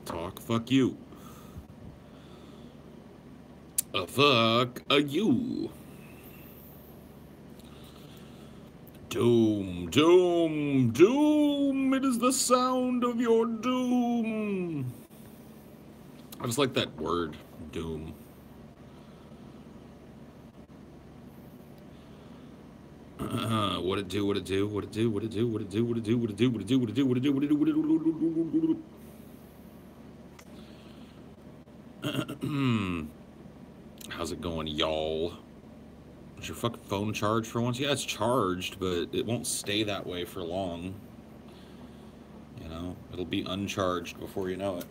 Talk, fuck you. Fuck a you. Doom, doom, doom. It is the sound of your doom. I just like that word, doom. What it do, what it do, what it do, what it do, what it do, what it do, what it do, what it do, what it do, what it do, what it do, what it do, what it do. How's it going, y'all? Is your fucking phone charged for once? Yeah, it's charged, but it won't stay that way for long. You know, it'll be uncharged before you know it.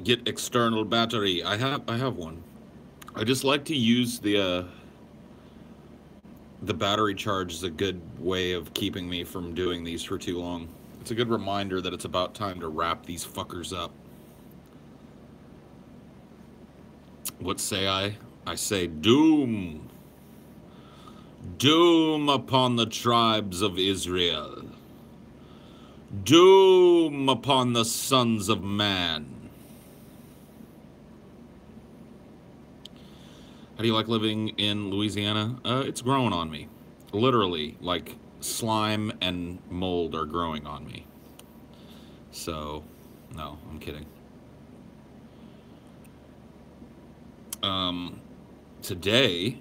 Get external battery. I have one. I just like to use the battery charge as a good way of keeping me from doing these for too long. It's a good reminder that it's about time to wrap these fuckers up. What say I? I say doom. Doom upon the tribes of Israel. Doom upon the sons of man. How do you like living in Louisiana? It's growing on me. Literally, like slime and mold are growing on me. So, no, I'm kidding. Today,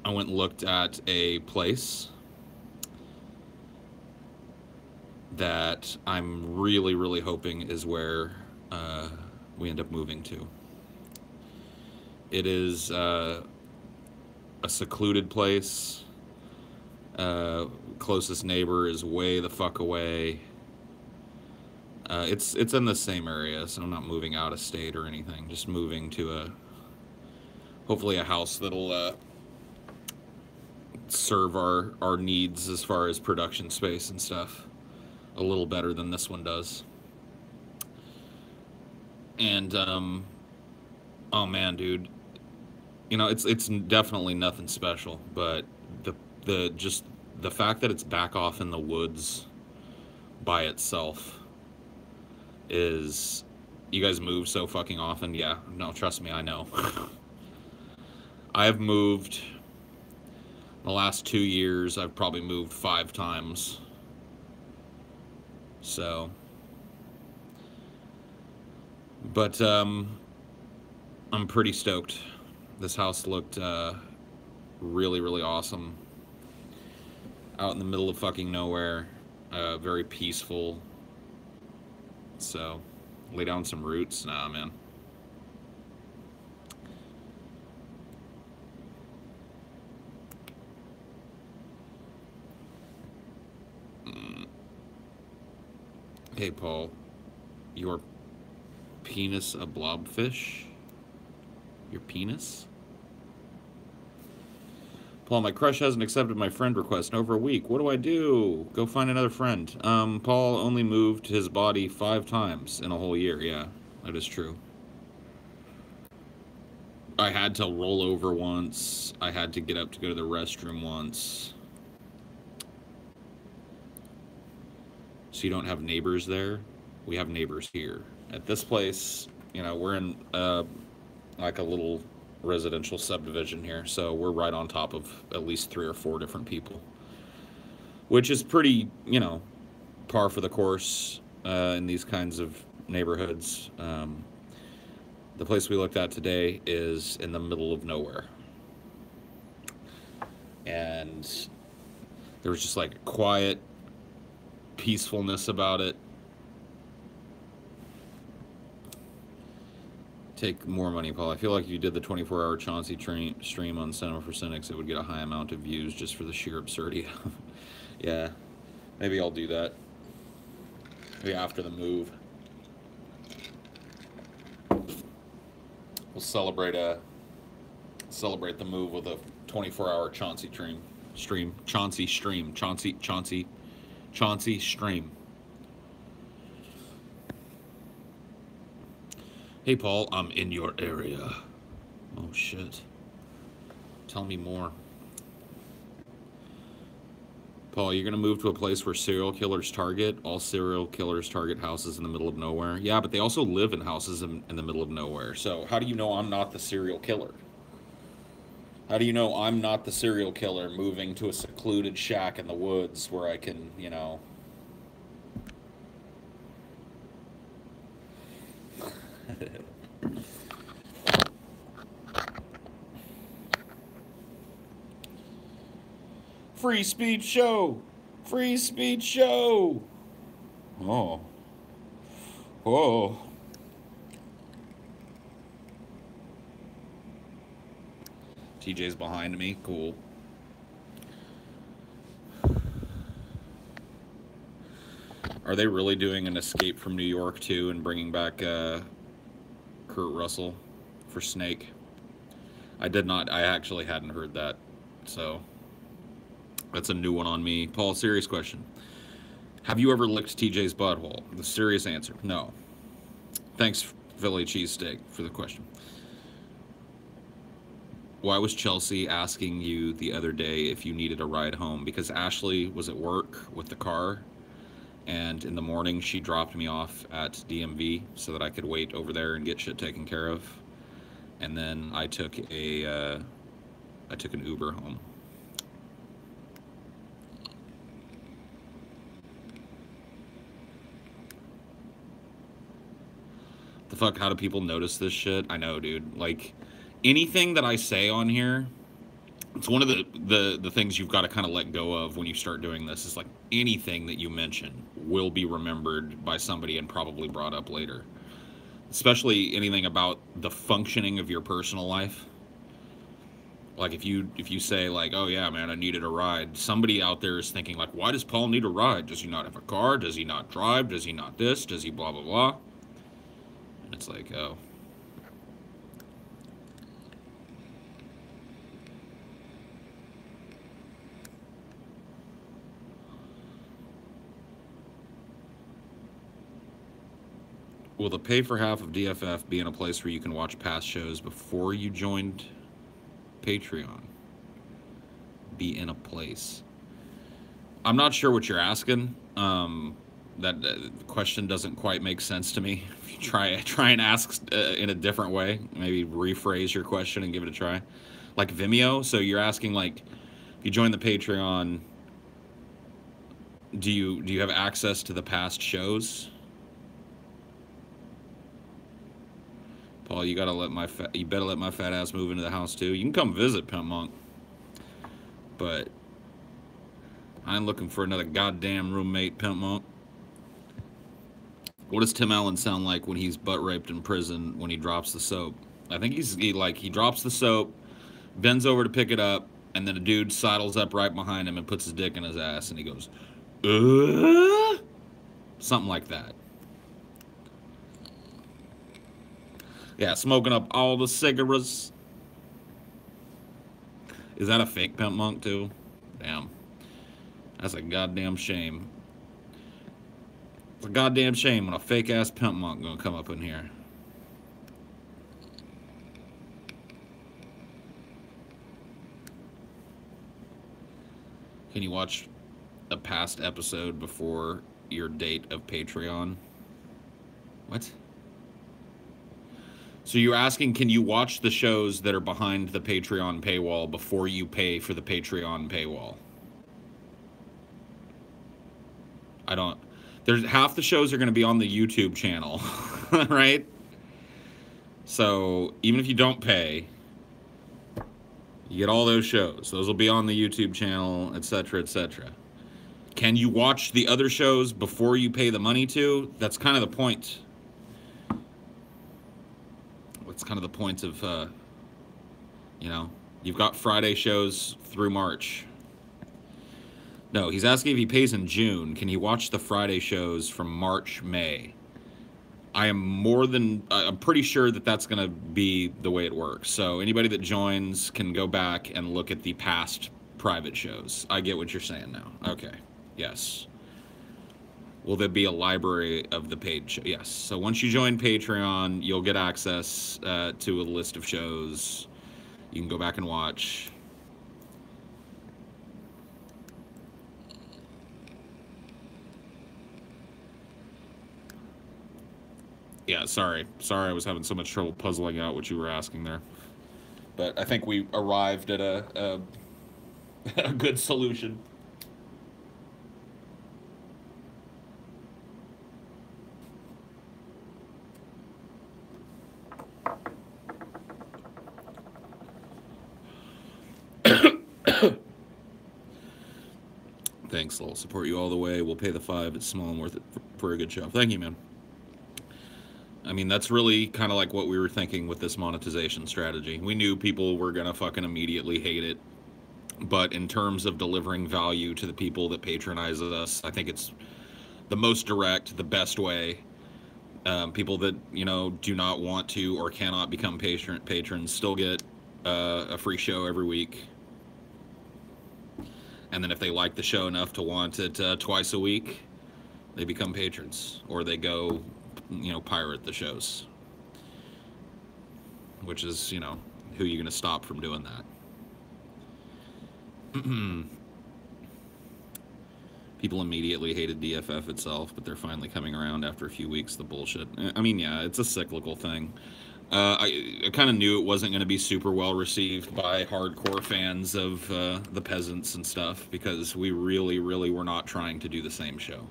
I went and looked at a place that I'm really, really hoping is where we end up moving to. It is a secluded place. Closest neighbor is way the fuck away. It's in the same area, so I'm not moving out of state or anything. Just moving to hopefully a house that'll serve our needs as far as production space and stuff a little better than this one does. And oh man, dude. You know, it's definitely nothing special, but just the fact that it's back off in the woods by itself is... You guys move so fucking often. Yeah, no, trust me, I know. I've moved the last 2 years. I've probably moved 5 times. So, but I'm pretty stoked. This house looked really, really awesome. Out in the middle of fucking nowhere. Very peaceful. So, lay down some roots. Nah, man. Hey, Paul. Your penis a blobfish? Your penis? Paul, my crush hasn't accepted my friend request in over a week. What do I do? Go find another friend. Paul only moved his body 5 times in a whole year. Yeah, that is true. I had to roll over once. I had to get up to go to the restroom once. So you don't have neighbors there? We have neighbors here. At this place, you know, we're in like a little residential subdivision here, so we're right on top of at least 3 or 4 different people, which is pretty, you know, par for the course in these kinds of neighborhoods. The place we looked at today is in the middle of nowhere, and there was just like a quiet peacefulness about it. Take more money, Paul. I feel like if you did the 24-hour Chauncey stream on Cinema for Cynics, it would get a high amount of views just for the sheer absurdity. Yeah, maybe I'll do that. Maybe after the move. We'll celebrate Celebrate the move with a 24-hour Chauncey stream. Chauncey stream. Chauncey stream. Hey, Paul, I'm in your area. Oh, shit. Tell me more. Paul, you're going to move to a place where serial killers target. All serial killers target houses in the middle of nowhere. Yeah, but they also live in houses in the middle of nowhere. So how do you know I'm not the serial killer? How do you know I'm not the serial killer moving to a secluded shack in the woods where I can, you know... Free speech show! Free speech show! Oh. Whoa. TJ's behind me. Cool. Are they really doing an Escape from New York too and bringing back Kurt Russell for Snake? I did not. I actually hadn't heard that. So that's a new one on me. Paul, serious question. Have you ever licked TJ's butthole? The serious answer, no. Thanks, Philly cheesesteak, for the question. Why was Chelsea asking you the other day if you needed a ride home? Because Ashley was at work with the car, and in the morning she dropped me off at DMV so that I could wait over there and get shit taken care of. And then I took an Uber home. The fuck, how do people notice this shit? I know, dude. Like, anything that I say on here, it's one of the things you've got to kind of let go of when you start doing this. Is like anything that you mention will be remembered by somebody and probably brought up later. Especially anything about the functioning of your personal life. Like if you say like, oh yeah, man, I needed a ride. Somebody out there is thinking like, why does Paul need a ride? Does he not have a car? Does he not drive? Does he not this? Does he blah, blah, blah? And it's like, oh. Will the pay for half of DFF be in a place where you can watch past shows before you joined Patreon? Be in a place. I'm not sure what you're asking. That question doesn't quite make sense to me. If you try and ask in a different way, maybe rephrase your question and give it a try. Like Vimeo. So you're asking like, if you join the Patreon, do you have access to the past shows? Paul, you better let my fat ass move into the house too. You can come visit, Pimp Monk, but I ain't looking for another goddamn roommate, Pimp Monk. What does Tim Allen sound like when he's butt raped in prison when he drops the soap? I think he drops the soap, bends over to pick it up, and then a dude sidles up right behind him and puts his dick in his ass, and he goes, something like that. Yeah, smoking up all the cigarettes. Is that a fake Pimp Monk too? Damn. That's a goddamn shame. It's a goddamn shame when a fake-ass Pimp Monk gonna come up in here. Can you watch a past episode before your date of Patreon? What? So you're asking, can you watch the shows that are behind the Patreon paywall before you pay for the Patreon paywall? There's half the shows are going to be on the YouTube channel, right? So even if you don't pay, you get all those shows. Those will be on the YouTube channel, etc., etc. Can you watch the other shows before you pay the money to? That's kind of the point. That's kind of the point of, you know, you've got Friday shows through March. No, he's asking if he pays in June. Can he watch the Friday shows from March, May? I'm pretty sure that that's going to be the way it works. So anybody that joins can go back and look at the past private shows. I get what you're saying now. Okay. Yes. Will there be a library of the paid show? Yes. So once you join Patreon, you'll get access to a list of shows. You can go back and watch. Yeah, sorry. Sorry I was having so much trouble puzzling out what you were asking there. But I think we arrived at a good solution. Thanks, Lowell. Support you all the way. We'll pay the $5. It's small and worth it for a good show. Thank you, man. I mean, that's really kind of like what we were thinking with this monetization strategy. We knew people were going to fucking immediately hate it. But in terms of delivering value to the people that patronize us, I think it's the most direct, the best way. People that, you know, do not want to or cannot become patrons still get a free show every week. And then if they like the show enough to want it twice a week, they become patrons. Or they go, you know, pirate the shows. Which is, you know, who are you going to stop from doing that? People immediately hated DFF itself, but they're finally coming around after a few weeks. The bullshit. I mean, yeah, it's a cyclical thing. I kind of knew it wasn't going to be super well received by hardcore fans of the Peasants and stuff, because we really, really were not trying to do the same show.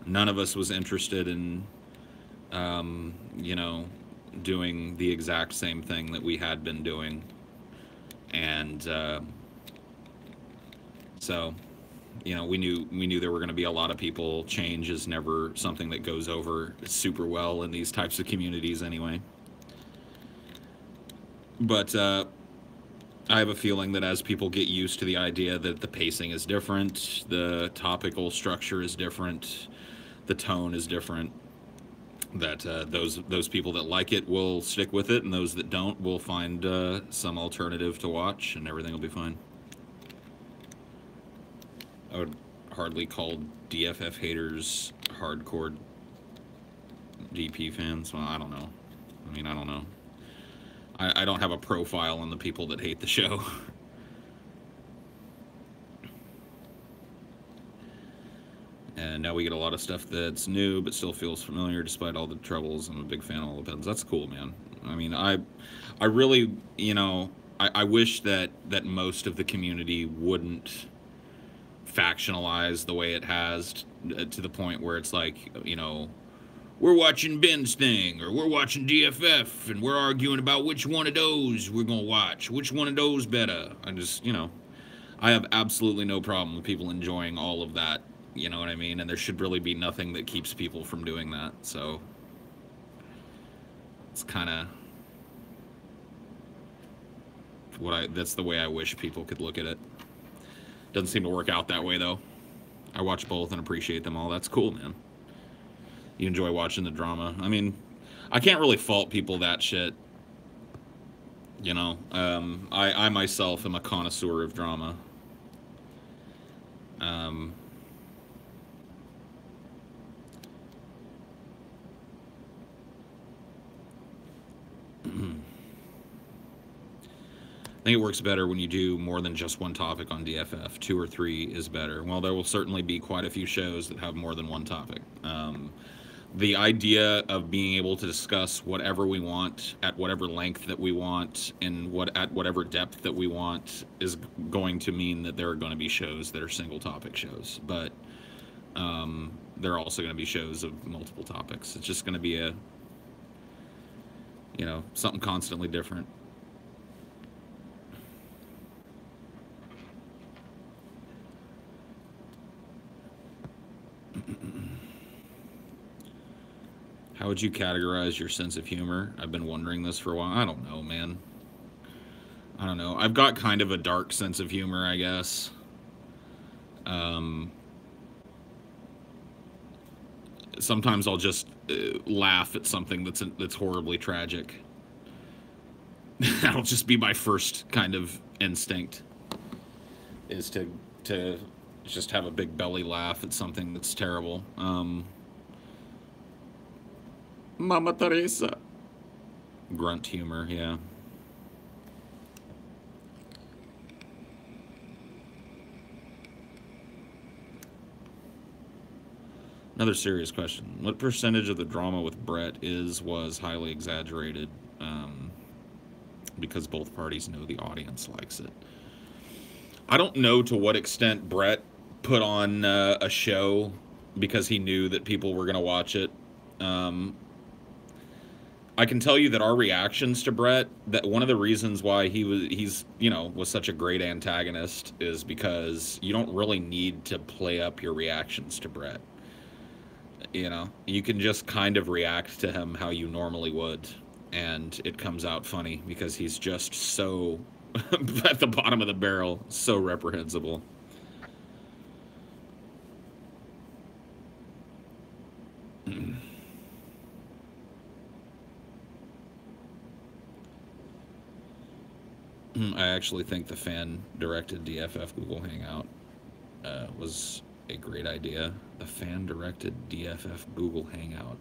None of us was interested in, you know, doing the exact same thing that we had been doing. And so, you know, we knew there were going to be a lot of people. Change is never something that goes over super well in these types of communities anyway. But I have a feeling that as people get used to the idea that the pacing is different, the topical structure is different, the tone is different, that those people that like it will stick with it, and those that don't will find some alternative to watch, and everything will be fine. I would hardly call DFF haters hardcore DP fans. Well, I don't know. I mean, I don't know. I don't have a profile on the people that hate the show. And now we get a lot of stuff that's new but still feels familiar despite all the troubles. I'm a big fan of all the Peasants. That's cool, man. I mean, I really, you know, I wish that most of the community wouldn't factionalize the way it has, to the point where it's like, you know, we're watching Ben's thing, or we're watching DFF, and we're arguing about which one of those we're gonna watch, which one of those better. I just, you know, I have absolutely no problem with people enjoying all of that, you know what I mean? And there should really be nothing that keeps people from doing that, so it's kind of that's the way I wish people could look at it. Doesn't seem to work out that way, though. I watch both and appreciate them all. That's cool, man. You enjoy watching the drama. I mean, I can't really fault people that shit. You know, I myself am a connoisseur of drama. I think it works better when you do more than just one topic on DFF. 2 or 3 is better. Well, there will certainly be quite a few shows that have more than one topic. The idea of being able to discuss whatever we want at whatever length that we want and at whatever depth that we want is going to mean that there are going to be shows that are single topic shows. But there are also going to be shows of multiple topics. It's just going to be a, you know, something constantly different. How would you categorize your sense of humor? I've been wondering this for a while. I don't know, man. I don't know. I've got kind of a dark sense of humor, I guess. sometimes I'll just laugh at something that's horribly tragic. That'll just be my first kind of instinct, is to just have a big belly laugh at something that's terrible. Mama Teresa. Grunt humor, yeah. Another serious question. What percentage of the drama with Brett was highly exaggerated because both parties know the audience likes it? I don't know to what extent Brett put on a show because he knew that people were going to watch it. I can tell you that our reactions to Brett, that one of the reasons why he's was such a great antagonist is because you don't really need to play up your reactions to Brett. You can just kind of react to him how you normally would, and it comes out funny because he's just so at the bottom of the barrel, so reprehensible. I actually think the fan-directed DFF Google Hangout was a great idea. The fan-directed DFF Google Hangout.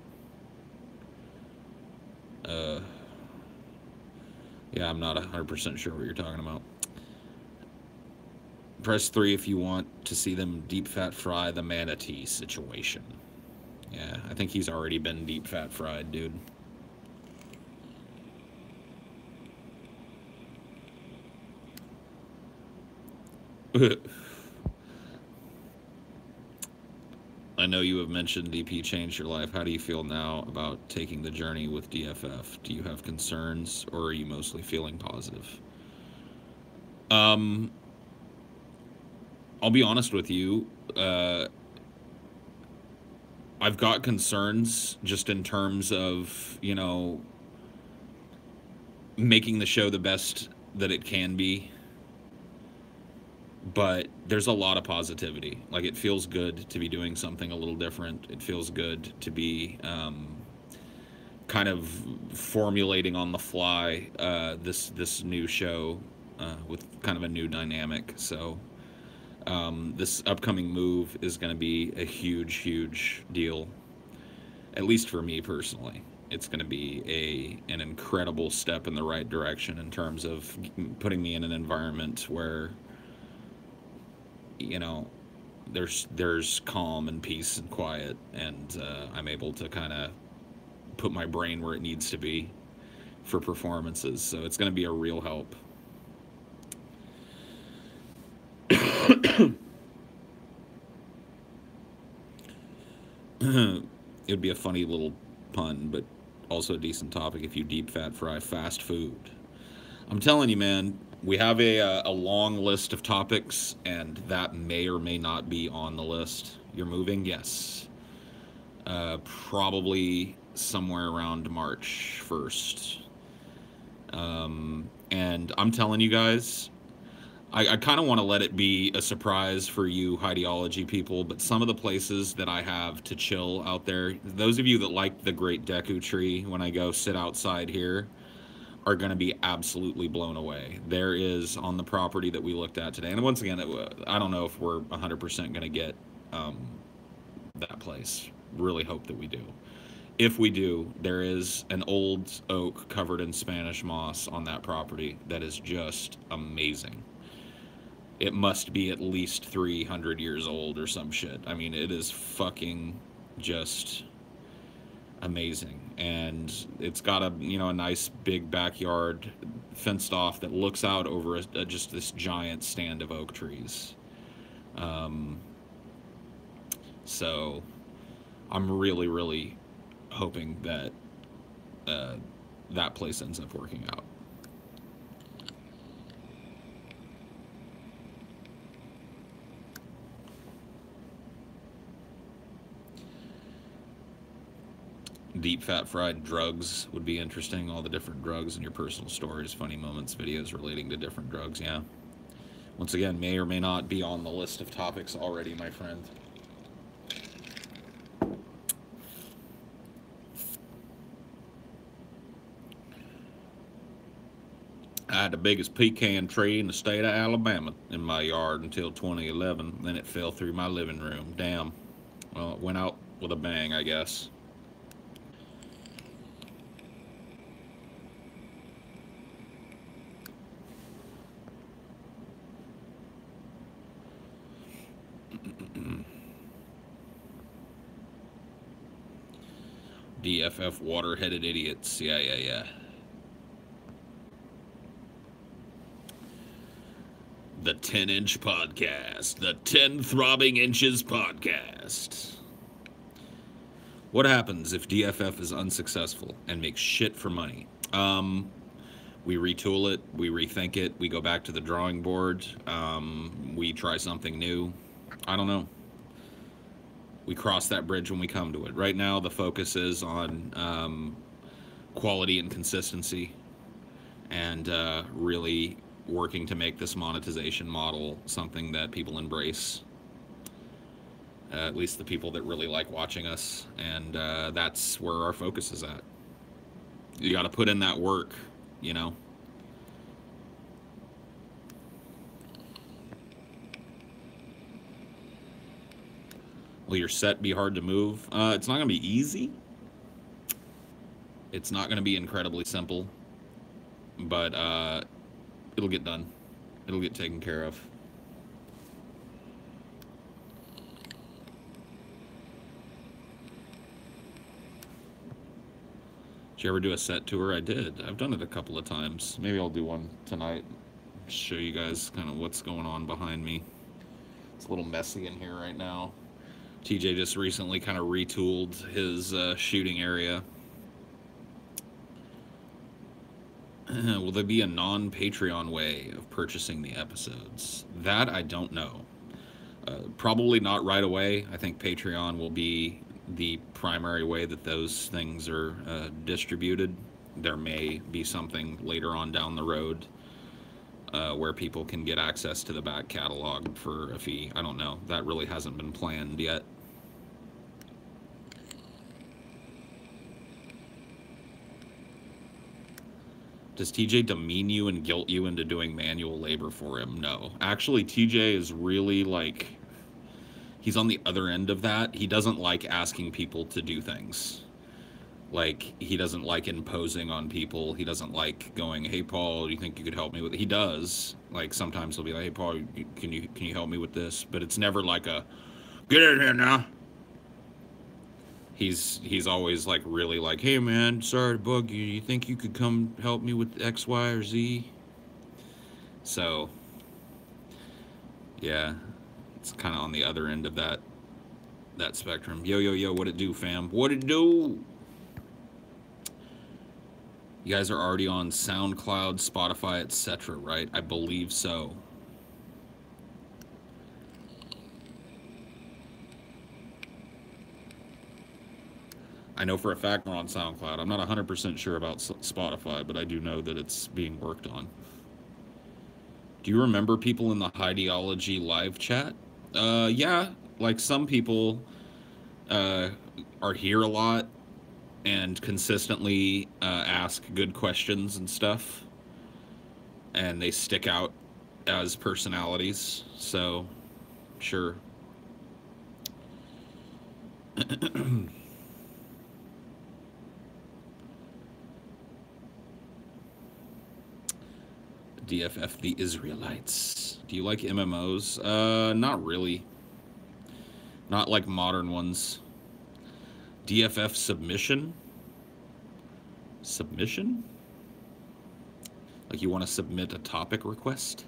Yeah, I'm not 100% sure what you're talking about. Press 3 if you want to see them deep fat fry the manatee situation. Yeah, I think he's already been deep fat fried, dude. I know you have mentioned DP changed your life. How do you feel now about taking the journey with DFF? Do you have concerns, or are you mostly feeling positive? I'll be honest with you. I've got concerns just in terms of, making the show the best that it can be. But there's a lot of positivity. Like, it feels good to be doing something a little different. It feels good to be kind of formulating on the fly this new show with kind of a new dynamic. So this upcoming move is going to be a huge deal, at least for me personally. It's going to be an incredible step in the right direction in terms of putting me in an environment where there's calm and peace and quiet, and I'm able to kind of put my brain where it needs to be for performances. So it's going to be a real help. It would be a funny little pun, but also a decent topic if you deep fat fry fast food. I'm telling you, man, we have a long list of topics, and that may or may not be on the list. You're moving? Yes. Probably somewhere around March 1st. And I'm telling you guys, I kind of want to let it be a surprise for you Highdeology people, but some of the places that I have to chill out there, those of you that like the Great Deku Tree when I go sit outside here, are going to be absolutely blown away. There is, on the property that we looked at today, and once again, I don't know if we're 100% going to get that place. Really hope that we do. If we do, there is an old oak covered in Spanish moss on that property that is just amazing. It must be at least 300 years old or some shit. I mean, it is fucking just amazing. And it's got a nice big backyard fenced off that looks out over just this giant stand of oak trees. So I'm really hoping that that place ends up working out. Deep fat fried drugs would be interesting. All the different drugs and your personal stories, funny moments, videos relating to different drugs. Yeah. Once again, may or may not be on the list of topics already, my friend. I had the biggest pecan tree in the state of Alabama in my yard until 2011. Then it fell through my living room. Damn. Well, it went out with a bang, I guess. DFF water-headed idiots. Yeah. The 10-inch podcast. The 10 throbbing inches podcast. What happens if DFF is unsuccessful and makes shit for money? We retool it, we rethink it, we go back to the drawing board, we try something new. I don't know. We cross that bridge when we come to it. Right now, the focus is on quality and consistency, and really working to make this monetization model something that people embrace. At least the people that really like watching us, and that's where our focus is at. You got to put in that work, you know. Will your set be hard to move? It's not going to be easy. It's not going to be incredibly simple, but it'll get done. It'll get taken care of. Did you ever do a set tour? I did. I've done it a couple of times. Maybe I'll do one tonight. Show you guys kind of what's going on behind me. It's a little messy in here right now. TJ just recently kind of retooled his shooting area. Will there be a non-Patreon way of purchasing the episodes? That I don't know. Probably not right away. I think Patreon will be the primary way that those things are distributed. There may be something later on down the road where people can get access to the back catalog for a fee. I don't know. That really hasn't been planned yet. Does TJ demean you and guilt you into doing manual labor for him? No. Actually, TJ is really like, he's on the other end of that. He doesn't like asking people to do things. Like, he doesn't like imposing on people. He doesn't like going, hey, Paul, do you think you could help me with it? He does. Like, sometimes he'll be like, hey, Paul, can you help me with this? But it's never like a, get in here now. He's always like really like, hey man, sorry to bug you. You think you could come help me with X, Y, or Z? So, yeah, it's kind of on the other end of that spectrum. Yo, what it do, fam? What it do? You guys are already on SoundCloud, Spotify, etc., right? I believe so. I know for a fact we're on SoundCloud. I'm not 100% sure about Spotify, but I do know that it's being worked on. Do you remember people in the Highdeology live chat? Yeah, like some people are here a lot and consistently ask good questions and stuff, and they stick out as personalities, so sure. DFF the Israelites. Do you like MMOs? Not really. Not like modern ones. DFF submission? Submission? Like you want to submit a topic request?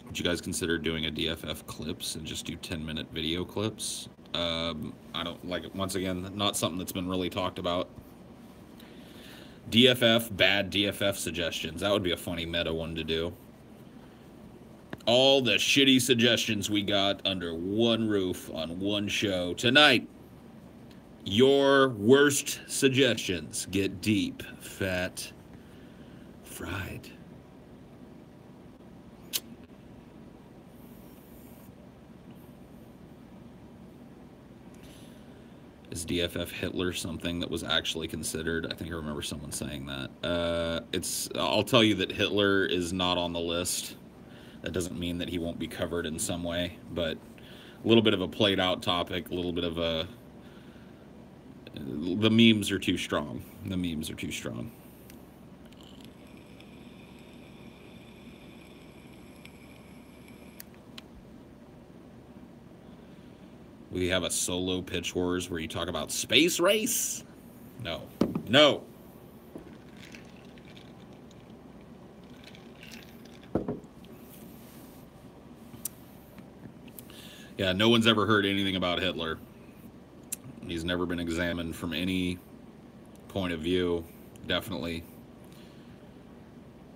Would you guys consider doing a DFF clips and just do 10-minute video clips? I don't like it. Once again, not something that's been really talked about. DFF, bad DFF suggestions. That would be a funny meta one to do. All the shitty suggestions we got under one roof on one show tonight. Your worst suggestions get deep, fat, fried. Is DFF Hitler something that was actually considered? I think I remember someone saying that. I'll tell you that Hitler is not on the list. That doesn't mean that he won't be covered in some way, but a little bit of a played out topic, a little bit of a... The memes are too strong. The memes are too strong. We have a solo pitch wars where you talk about space race. No. No. Yeah, no one's ever heard anything about Hitler. He's never been examined from any point of view. Definitely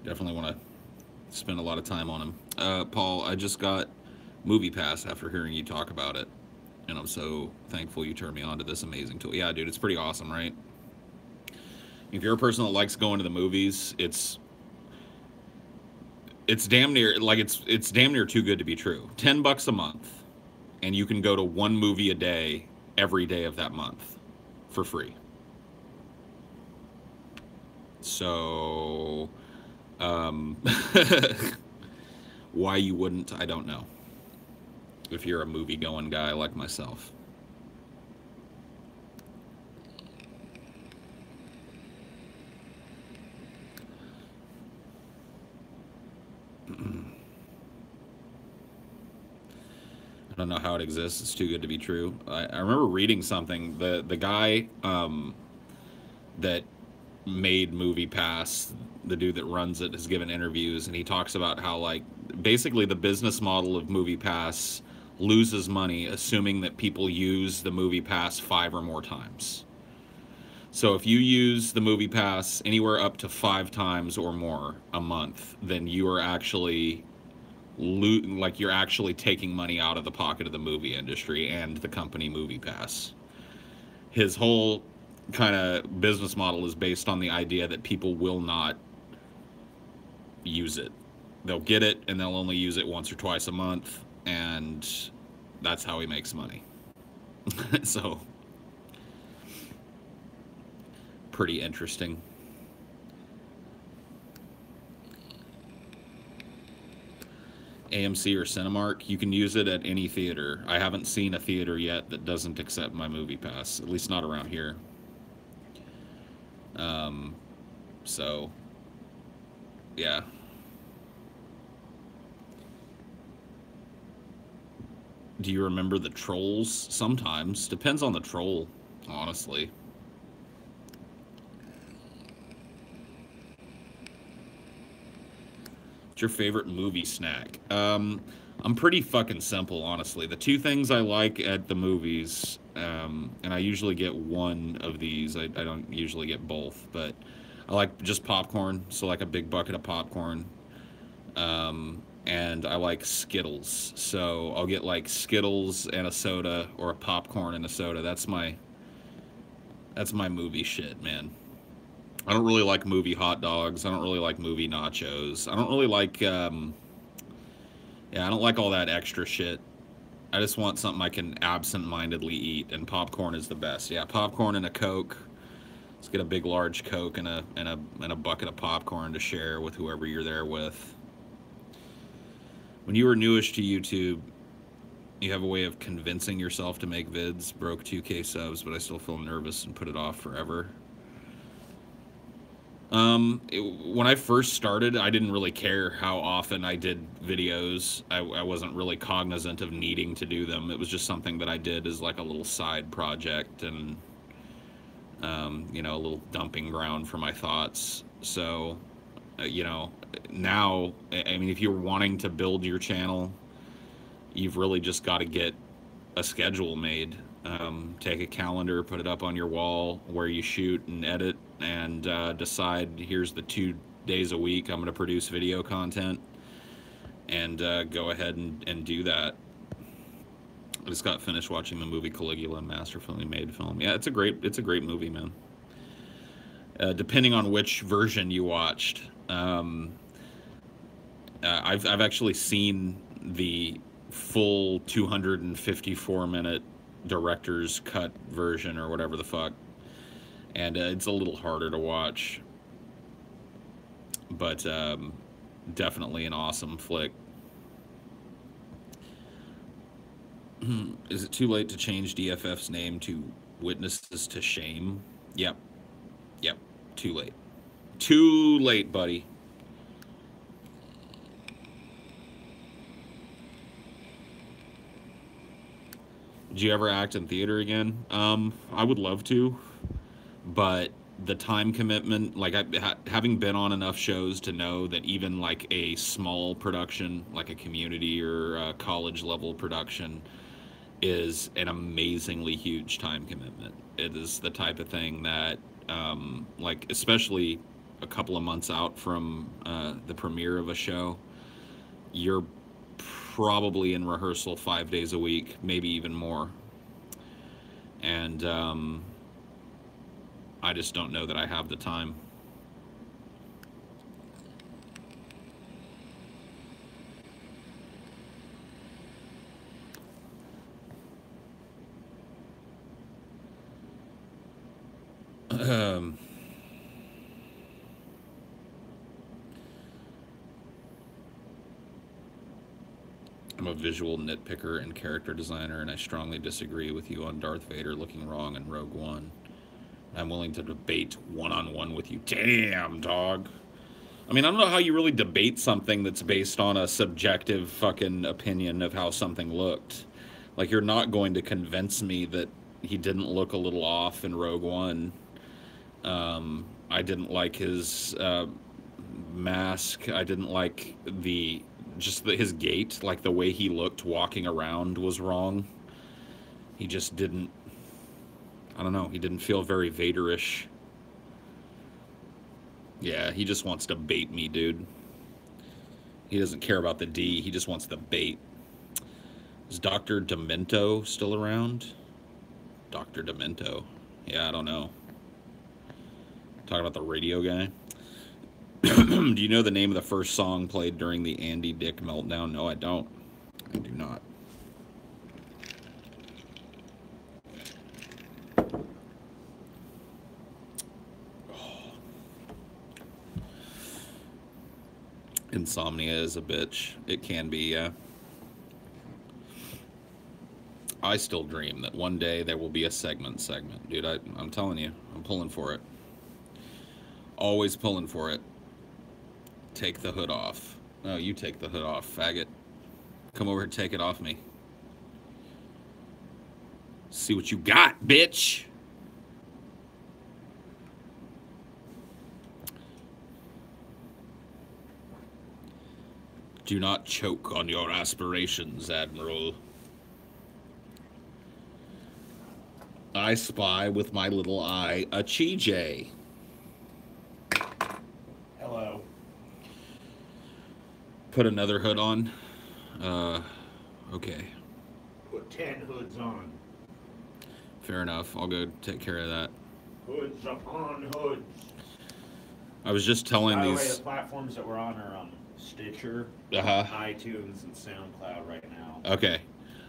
want to spend a lot of time on him. Paul, I just got Movie Pass after hearing you talk about it, and I'm so thankful you turned me on to this amazing tool. Yeah, dude, it's pretty awesome, right? If you're a person that likes going to the movies, it's damn near, like, it's damn near too good to be true. $10 a month, and you can go to one movie a day every day of that month for free. So, why you wouldn't, I don't know. If you're a movie-going guy like myself. I don't know how it exists. It's too good to be true. I remember reading something. The guy that made Movie Pass, the dude that runs it, has given interviews, and he talks about how, like, basically the business model of Movie Pass loses money assuming that people use the Movie Pass 5 or more times. So if you use the Movie Pass anywhere up to 5 times or more a month, then you are actually you're actually taking money out of the pocket of the movie industry and the company Movie Pass. His whole kind of business model is based on the idea that people will not use it. They'll get it and they'll only use it once or twice a month, and that's how he makes money. So, pretty interesting. AMC or Cinemark, you can use it at any theater. I haven't seen a theater yet that doesn't accept my Movie Pass, at least not around here. So, yeah. Do you remember the Trolls? Sometimes. Depends on the troll, honestly. What's your favorite movie snack? I'm pretty fucking simple, honestly. The two things I like at the movies, and I usually get one of these. I don't usually get both, but I like just popcorn, so like a big bucket of popcorn. And I like Skittles, so I'll get like Skittles and a soda, or a popcorn and a soda. That's my movie shit, man. I don't really like movie hot dogs. I don't really like movie nachos. I don't really like, yeah, I don't like all that extra shit. I just want something I can absent-mindedly eat, and popcorn is the best. Yeah, popcorn and a Coke. Let's get a big, large Coke and a bucket of popcorn to share with whoever you're there with. When you were newish to YouTube, you have a way of convincing yourself to make vids. Broke 2K subs, but I still feel nervous and put it off forever. When I first started, I didn't really care how often I did videos. I wasn't really cognizant of needing to do them. It was just something that I did as like a little side project, and you know, a little dumping ground for my thoughts. So, you know, now, I mean, if you're wanting to build your channel, you've really just got to get a schedule made. Take a calendar, put it up on your wall where you shoot and edit, and decide, here's the 2 days a week I'm going to produce video content, and go ahead and do that. I just got finished watching the movie Caligula, masterfully made film. Yeah, it's a great movie, man. Depending on which version you watched, I've actually seen the full 254-minute director's cut version or whatever the fuck, and it's a little harder to watch, but definitely an awesome flick. Is it too late to change DFF's name to Witnesses to Shame? Yep. Yep. Too late. Too late, buddy. Did you ever act in theater again? I would love to, but the time commitment, like having been on enough shows to know that even like a small production, like a community or a college level production, is an amazingly huge time commitment. It is the type of thing that, like, especially a couple of months out from the premiere of a show, you're probably in rehearsal 5 days a week, maybe even more. And I just don't know that I have the time. I'm a visual nitpicker and character designer, and I strongly disagree with you on Darth Vader looking wrong in Rogue One. I'm willing to debate one-on-one with you. Damn, dog. I mean, I don't know how you really debate something that's based on a subjective fucking opinion of how something looked. Like, you're not going to convince me that he didn't look a little off in Rogue One. I didn't like his mask. I didn't like his gait, like the way he looked walking around was wrong. He just didn't, I don't know, he didn't feel very Vaderish. Yeah, he just wants to bait me, dude. He doesn't care about the D, he just wants the bait. Is Dr. Demento still around? Dr. Demento. Yeah, I don't know. Talking about the radio guy. Do you know the name of the first song played during the Andy Dick meltdown? No, I don't. I do not. Oh. Insomnia is a bitch. It can be, yeah. I still dream that one day there will be a segment. Dude, I'm telling you, I'm pulling for it. Always pulling for it. Take the hood off. No, you take the hood off, faggot. Come over and take it off me. See what you got, bitch. Do not choke on your aspirations, Admiral. I spy with my little eye a Chi-J. Hello. Put another hood on. Okay. Put 10 hoods on. Fair enough. I'll go take care of that. Hoods upon hoods. I was just telling By the these. way, the platforms that we're on are Stitcher, iTunes, and SoundCloud right now. Okay.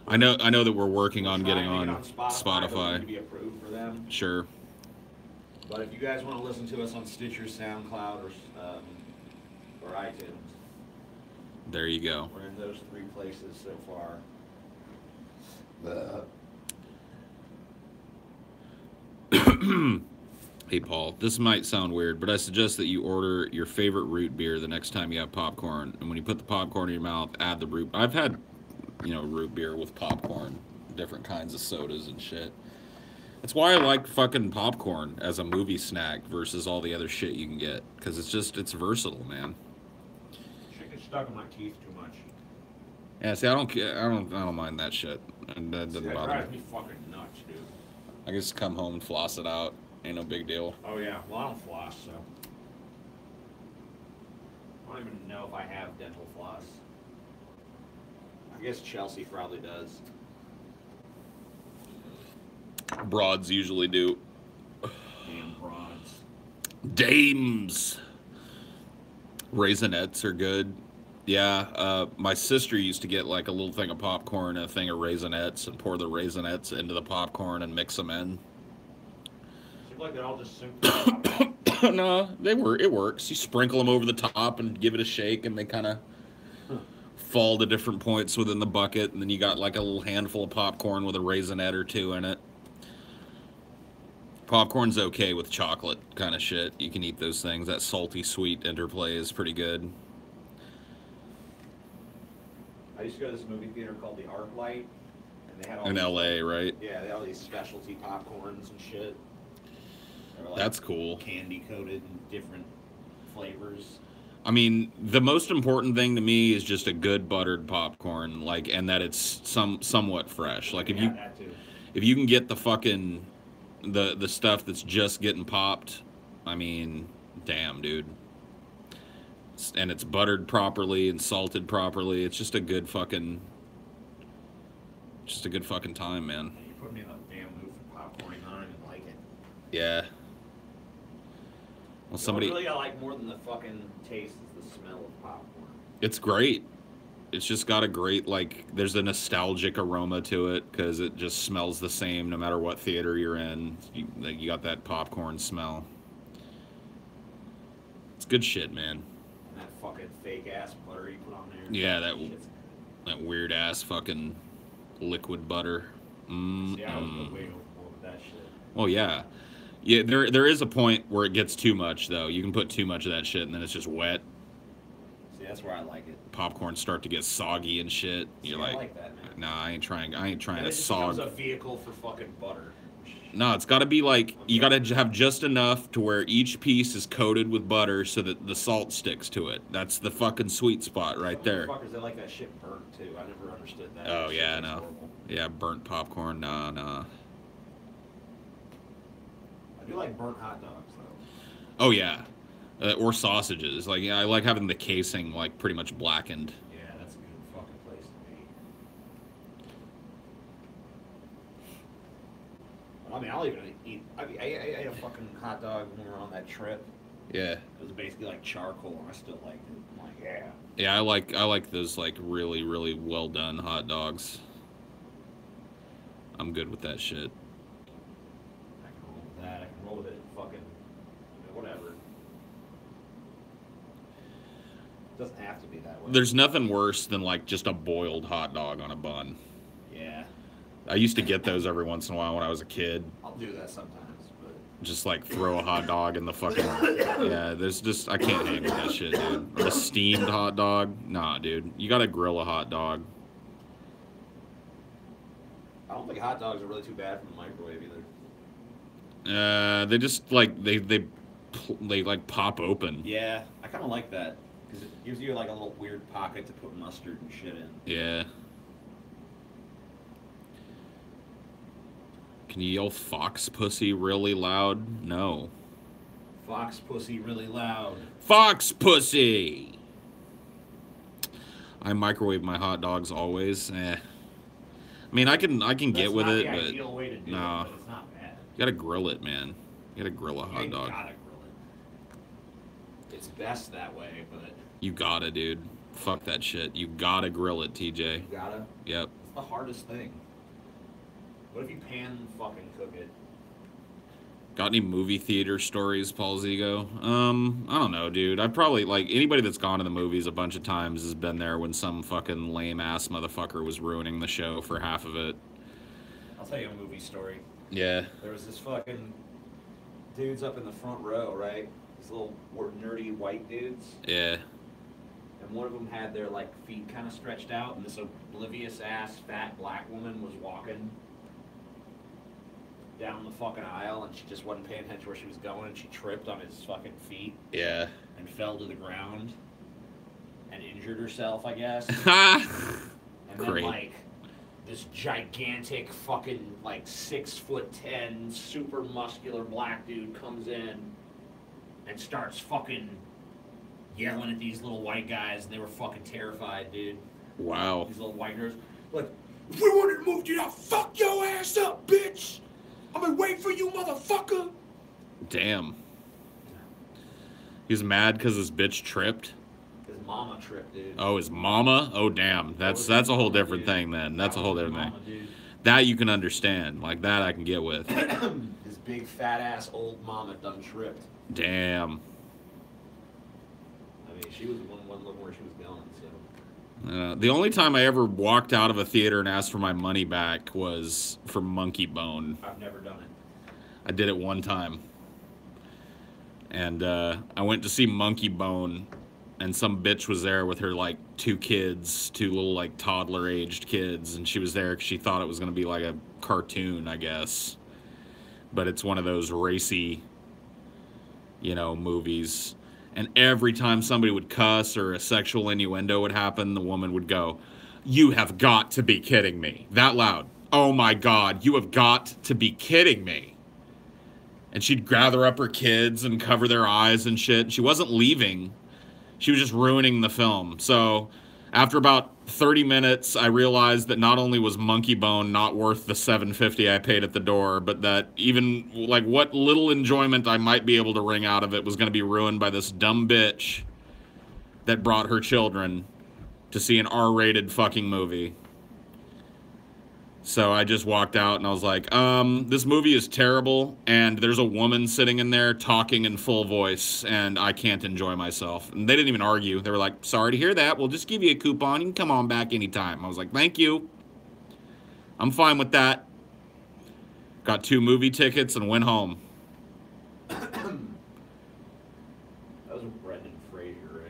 I know that we're working on getting on on Spotify. Spotify. To be approved for them. Sure. But if you guys want to listen to us on Stitcher, SoundCloud, or iTunes, there you go. we're in those 3 places so far. Hey, Paul, this might sound weird, but I suggest that you order your favorite root beer the next time you have popcorn. And when you put the popcorn in your mouth, add the root. I've had, root beer with popcorn, different kinds of sodas and shit. That's why I like fucking popcorn as a movie snack versus all the other shit you can get, because it's versatile, man. Shit gets stuck in my teeth too much. Yeah, see, I don't mind that shit. And that doesn't bother drives me. me fucking nuts, dude. I can just come home and floss it out. Ain't no big deal. Oh yeah, well I don't floss, so I don't even know if I have dental floss. I guess Chelsea probably does. Broads usually do. Damn broads. Dames. Raisinets are good. Yeah, my sister used to get like a little thing of popcorn and a thing of Raisinets and pour the Raisinets into the popcorn and mix them in. Seems like they're all just synced together. No, it works. You sprinkle them over the top and give it a shake, and they kind of fall to different points within the bucket, and then you got like a little handful of popcorn with a Raisinette or two in it. Popcorn's okay with chocolate kind of shit. You can eat those things. That salty sweet interplay is pretty good. I used to go to this movie theater called the ArcLight, and they had all In these, LA, right? yeah, they had all these specialty popcorns and shit. They were, like, That's cool. candy coated in different flavors. I mean, the most important thing to me is just a good buttered popcorn, like, and that it's somewhat fresh. Like if Yeah, that too. you can get the fucking the stuff that's just getting popped, I mean, damn, dude. And it's buttered properly and salted properly. It's just a good fucking time, man. You put me in a damn mood for popcorn, I don't even like it. Yeah. Well, somebody. What really I like more than the fucking taste is the smell of popcorn. It's great. It's just got a great, like, there's a nostalgic aroma to it because it just smells the same no matter what theater you're in. You got that popcorn smell. It's good shit, man. And that fucking fake ass butter you put on there. Yeah, Shit's- that weird ass fucking liquid butter. See, I was going way overboard with that shit. Well, yeah. Yeah, there is a point where it gets too much, though. You can put too much of that shit, and then it's just wet. See, that's where I like it. Popcorn start to get soggy and shit. You're I like, like that, man. nah, I ain't trying And to it just sog. becomes a vehicle for fucking butter. No, it's got to be like, you got to have just enough to where each piece is coated with butter so that the salt sticks to it. That's the fucking sweet spot right there. Motherfuckers, they like that shit burnt too. I never understood that. Oh, That shit yeah, tastes no. horrible. Yeah, burnt popcorn, nah. I do like burnt hot dogs though. Oh, yeah. Or sausages. Like, yeah, I like having the casing, like, pretty much blackened. Yeah, that's a good fucking place to be. I mean, I'll even eat. I ate a fucking hot dog when we were on that trip. Yeah. It was basically like charcoal, and I still liked it. I'm like, yeah. Yeah, I like those, like, really, really well done hot dogs. I'm good with that shit. I can roll with that. I can roll with it. Fucking whatever. It doesn't have to be that way. There's nothing worse than, like, just a boiled hot dog on a bun. Yeah, I used to get those every once in a while when I was a kid. I'll do that sometimes, but Just, like, throw a hot dog in the fucking... Yeah, there's just... I can't hang with that shit, dude. Or a steamed hot dog? Nah, dude. You gotta grill a hot dog. I don't think hot dogs are really too bad from the microwave either. They just, like, they like, pop open. Yeah, I kind of like that because it gives you like a little weird pocket to put mustard and shit in. Yeah. Can you yell fox pussy really loud? No. Fox pussy really loud. Fox pussy! I microwave my hot dogs always. I mean, I can get with it, That's not the but ideal way to do no. it, but it's not bad. You gotta grill it, man. You gotta grill a hot You dog. gotta grill it. It's best that way, but You gotta, dude. Fuck that shit. You gotta grill it, TJ. you gotta. Yep. It's the hardest thing. What if you pan fucking cook it? Got any movie theater stories, Paul Zigo? I don't know, dude. I probably, like, anybody that's gone to the movies a bunch of times has been there when some fucking lame-ass motherfucker was ruining the show for half of it. I'll tell you a movie story. Yeah. There was this fucking dudes up in the front row, right? These little nerdy white dudes. Yeah. And one of them had their like feet kind of stretched out, and this oblivious ass fat black woman was walking down the fucking aisle, and she just wasn't paying attention where she was going, and she tripped on his fucking feet Yeah. and fell to the ground and injured herself, I guess. And Great. then like this gigantic fucking like 6'10" super muscular black dude comes in and starts fucking yelling at these little white guys, and they were fucking terrified, dude. Wow. These little white nerds, like, if we wanted to move you, now fuck your ass up, bitch. I've been waiting for you, motherfucker. Damn. He's mad because his bitch tripped? His mama trip, dude. Oh, his mama? Oh, damn. That's a whole different thing, then. That's a whole different thing. Dude. That you can understand. Like, that I can get with. His big, fat-ass old mama done tripped. Damn. I mean, she was the one looking where she was going, so... The only time I ever walked out of a theater and asked for my money back was for Monkey Bone. I've never done it. I did it one time. And I went to see Monkey Bone, and some bitch was there with her, like, two little, like, toddler-aged kids, and she was there because she thought it was going to be, like, a cartoon, I guess. But it's one of those racy, movies. And every time somebody would cuss or a sexual innuendo would happen, the woman would go, "You have got to be kidding me." That loud. "Oh, my God, you have got to be kidding me." And she'd gather up her kids and cover their eyes and shit. She wasn't leaving. She was just ruining the film. So after about 30 minutes, I realized that not only was Monkey Bone not worth the $7.50 I paid at the door, but that even, like, what little enjoyment I might be able to wring out of it was going to be ruined by this dumb bitch that brought her children to see an R-rated fucking movie. So I just walked out and I was like, this movie is terrible, and there's a woman sitting in there talking in full voice, and I can't enjoy myself. And they didn't even argue. They were like, "Sorry to hear that. We'll just give you a coupon. You can come on back anytime." I was like, "Thank you. I'm fine with that." Got 2 movie tickets and went home. That was Brendan Fraser,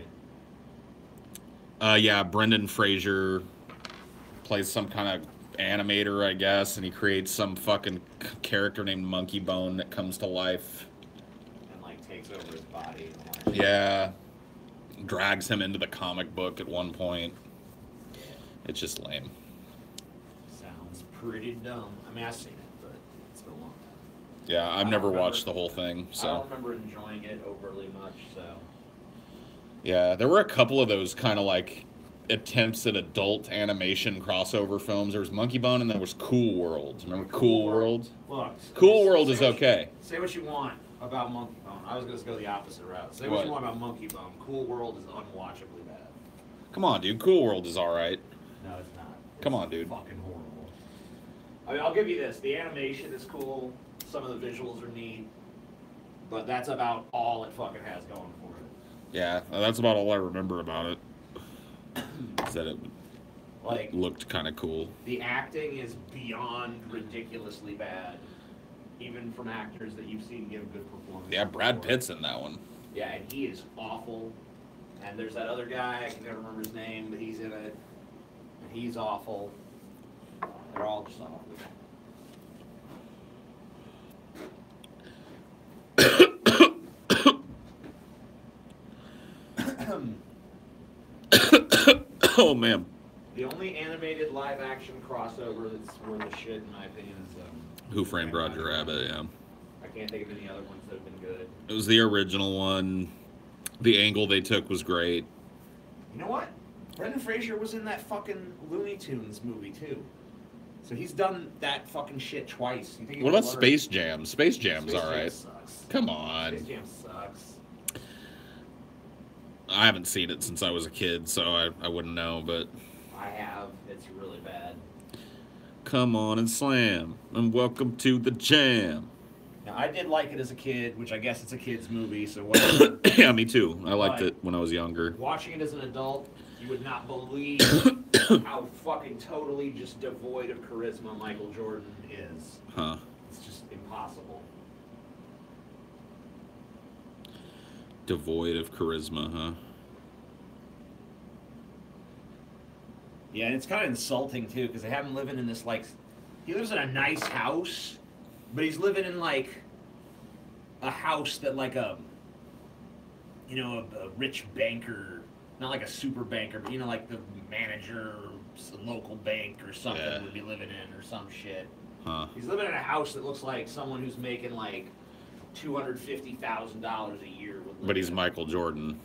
right? Yeah, Brendan Fraser plays some kind of animator, I guess, and he creates some fucking character named Monkey Bone that comes to life and like takes over his body. Yeah, drags him into the comic book at one point. It's just lame. Sounds pretty dumb. I mean, I've seen it, but it's been a long time. Yeah, I've never watched the whole thing, so I don't remember enjoying it overly much. So yeah, there were a couple of those kind of like attempts at adult animation crossover films. There was Monkey Bone and there was Cool World. Remember Cool World? Look, Cool World is okay. Say what you want about Monkey Bone. I was going to go the opposite route. Say what you want about Monkey Bone. Cool World is unwatchably bad. Come on, dude. Cool World is alright. No, it's not. Come on, dude. Fucking horrible. I mean, I'll give you this. The animation is cool. Some of the visuals are neat. But that's about all it fucking has going for it. Yeah, that's about all I remember about it. Is that it like looked kind of cool. The acting is beyond ridiculously bad, even from actors that you've seen give good performances. Yeah, Brad Pitt's in that one. Yeah, and he is awful. And there's that other guy, I can never remember his name, but he's in it, and he's awful. They're all just awful. Oh, man. The only animated live-action crossover that's worth a shit, in my opinion, is Who Framed Roger Rabbit, yeah. I can't think of any other ones that have been good. It was the original one. The angle they took was great. You know what? Brendan Fraser was in that fucking Looney Tunes movie, too. So he's done that fucking shit twice. You think What about Space Jam? Space Jam's Space alright. Jam sucks. Come on. Space Jam sucks. I haven't seen it since I was a kid, so I wouldn't know, but... I have. It's really bad. Come on and slam, and welcome to the jam. Now, I did like it as a kid, which I guess it's a kid's movie, so whatever. Yeah, me too. I liked it when I was younger. Watching it as an adult, you would not believe how fucking totally just devoid of charisma Michael Jordan is. Huh. It's just impossible. Devoid of charisma, huh? Yeah, and it's kind of insulting, too, because they have him living in this, like... He lives in a nice house, but he's living in, like, a house that, like, a rich banker... Not like a super banker, but, like, the manager of a local bank or something would be living in or some shit. Huh. He's living in a house that looks like someone who's making, like, $250,000 a year. But he's Michael Jordan.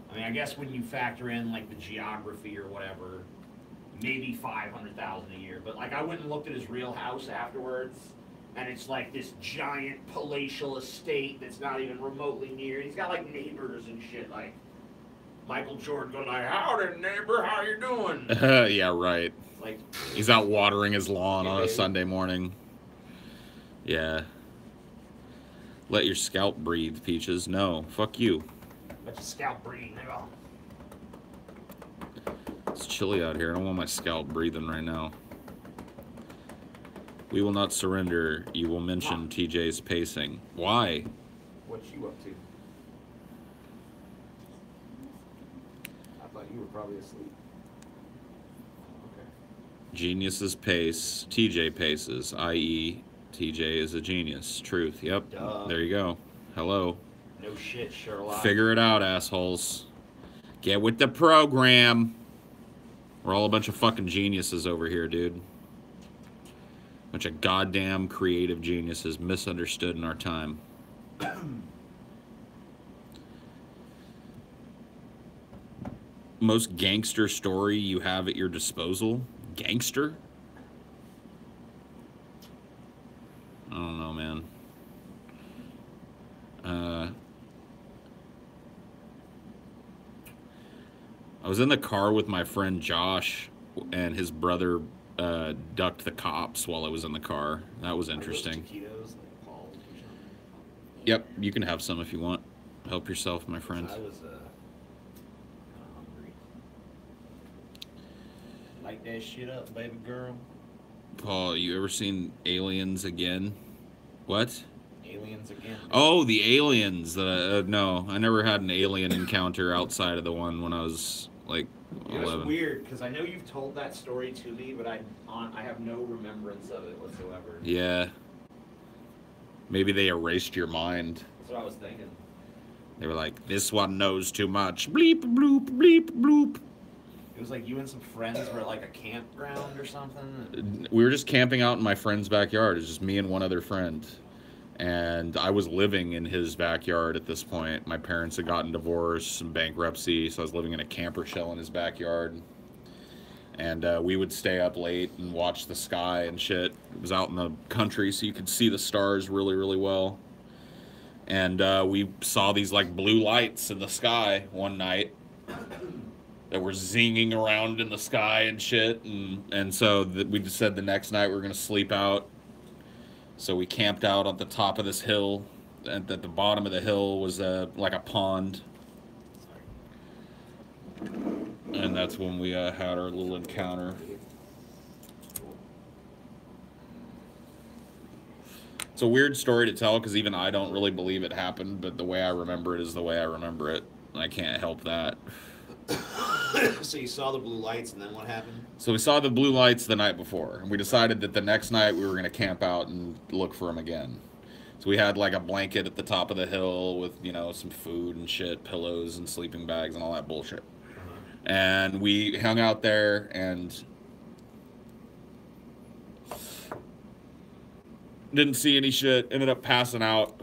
I mean, I guess when you factor in, like, the geography or whatever, maybe $500,000 a year. But, like, I went and looked at his real house afterwards, and it's, like, this giant palatial estate that's not even remotely near. He's got, like, neighbors and shit. Like, Michael Jordan going like, howdy, neighbor, how you doing? Yeah, right. Like, he's out watering his lawn on a baby. Sunday morning. Yeah. Let your scalp breathe, Peaches. No, fuck you. Let your scalp breathe, nigga. It's chilly out here. I don't want my scalp breathing right now. We will not surrender. You will mention TJ's pacing. Why? What you up to? I thought you were probably asleep. Okay. Geniuses pace. TJ paces, i.e., TJ is a genius. Truth. Yep. Duh. There you go. Hello. No shit, Sherlock. Figure it out, assholes. Get with the program. We're all a bunch of fucking geniuses over here, dude. Bunch of goddamn creative geniuses misunderstood in our time. Most gangster story you have at your disposal? Gangster? I don't know, man. I was in the car with my friend Josh, and his brother ducked the cops while I was in the car. That was interesting. Yep, you can have some if you want. Help yourself, my friend. I was hungry. Light that shit up, baby girl. Paul, you ever seen Aliens Again? What? Aliens Again. Oh, the aliens. No, I never had an alien encounter outside of the one when I was like 11. It was weird because I know you've told that story to me, but I have no remembrance of it whatsoever. Yeah. Maybe they erased your mind. That's what I was thinking. They were like, this one knows too much. Bleep, bloop, bleep, bloop. It was like you and some friends were at like a campground or something. We were just camping out in my friend's backyard. It was just me and one other friend. And I was living in his backyard at this point. My parents had gotten divorced, some bankruptcy, so I was living in a camper shell in his backyard. And we would stay up late and watch the sky and shit. It was out in the country, so you could see the stars really, really well. And we saw these like blue lights in the sky one night that were zinging around in the sky and shit. And so we just said the next night we were going to sleep out. So we camped out on the top of this hill. And at the bottom of the hill was like a pond. And that's when we had our little encounter. It's a weird story to tell because even I don't really believe it happened, but the way I remember it is the way I remember it. I can't help that. So you saw the blue lights, and then what happened? So we saw the blue lights the night before, and we decided that the next night we were going to camp out and look for them again. So we had like a blanket at the top of the hill with, you know, some food and shit, pillows and sleeping bags and all that bullshit. And we hung out there and didn't see any shit, ended up passing out.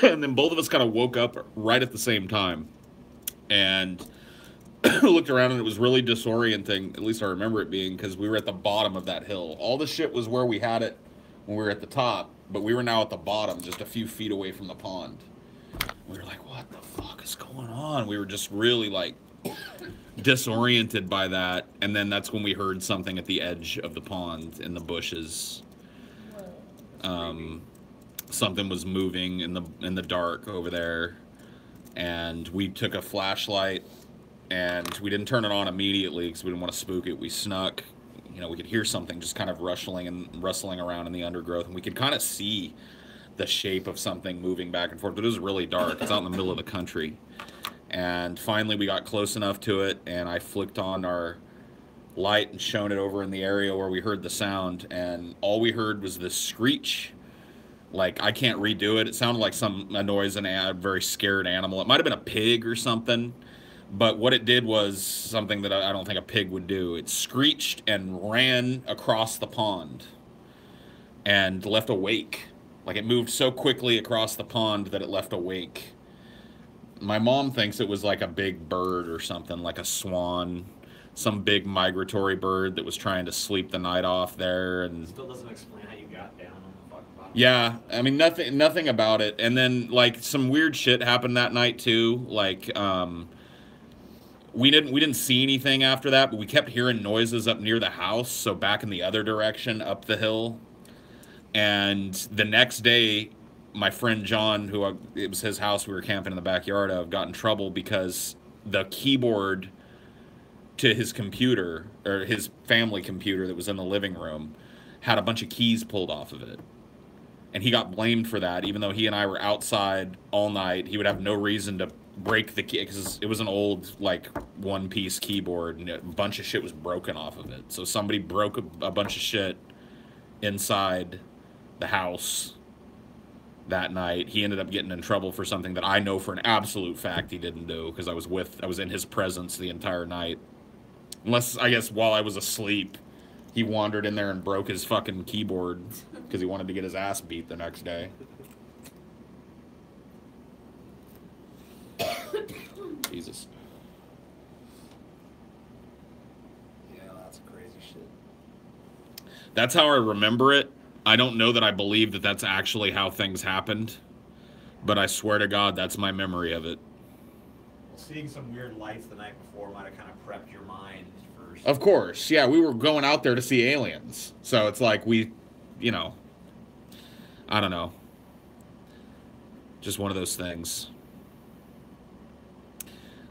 And then both of us kind of woke up right at the same time. And looked around, and it was really disorienting, at least I remember it being, because we were at the bottom of that hill. All the shit was where we had it when we were at the top, but we were now at the bottom, just a few feet away from the pond. We were like, what the fuck is going on? We were just really, like, disoriented by that, and then that's when we heard something at the edge of the pond in the bushes. Something was moving in the dark over there, and we took a flashlight, and we didn't turn it on immediately because we didn't want to spook it. We snuck. You know, we could hear something just kind of rustling around in the undergrowth, and we could kind of see the shape of something moving back and forth. But it was really dark. It's out in the middle of the country. And finally we got close enough to it, and I flicked on our light and shone it over in the area where we heard the sound, and all we heard was this screech. Like, I can't redo it. It sounded like a noise in a very scared animal. It might have been a pig or something. But what it did was something that I don't think a pig would do. It screeched and ran across the pond and left a wake. Like, it moved so quickly across the pond that it left a wake. My mom thinks it was like a big bird or something, like a swan, some big migratory bird that was trying to sleep the night off there. And still doesn't explain how you got down on the fucking bottom Yeah, I mean nothing about it. And then like some weird shit happened that night too. Like we didn't see anything after that, but we kept hearing noises up near the house, so back in the other direction up the hill. And the next day, my friend John, it was his house, we were camping in the backyard of, got in trouble because the keyboard to his computer, or his family computer that was in the living room, had a bunch of keys pulled off of it. And he got blamed for that, even though he and I were outside all night. He would have no reason to break the key because it was an old, like, one-piece keyboard, and a bunch of shit was broken off of it. So somebody broke a bunch of shit inside the house that night. He ended up getting in trouble for something that I know for an absolute fact he didn't do, because I was in his presence the entire night. Unless, I guess, while I was asleep, he wandered in there and broke his fucking keyboard because he wanted to get his ass beat the next day. Jesus. Yeah, that's crazy shit. That's how I remember it. I don't know that I believe that that's actually how things happened, but I swear to God, that's my memory of it. Well, seeing some weird lights the night before might have kind of prepped your mind for... Of course, yeah, we were going out there to see aliens. So it's like I don't know. Just one of those things.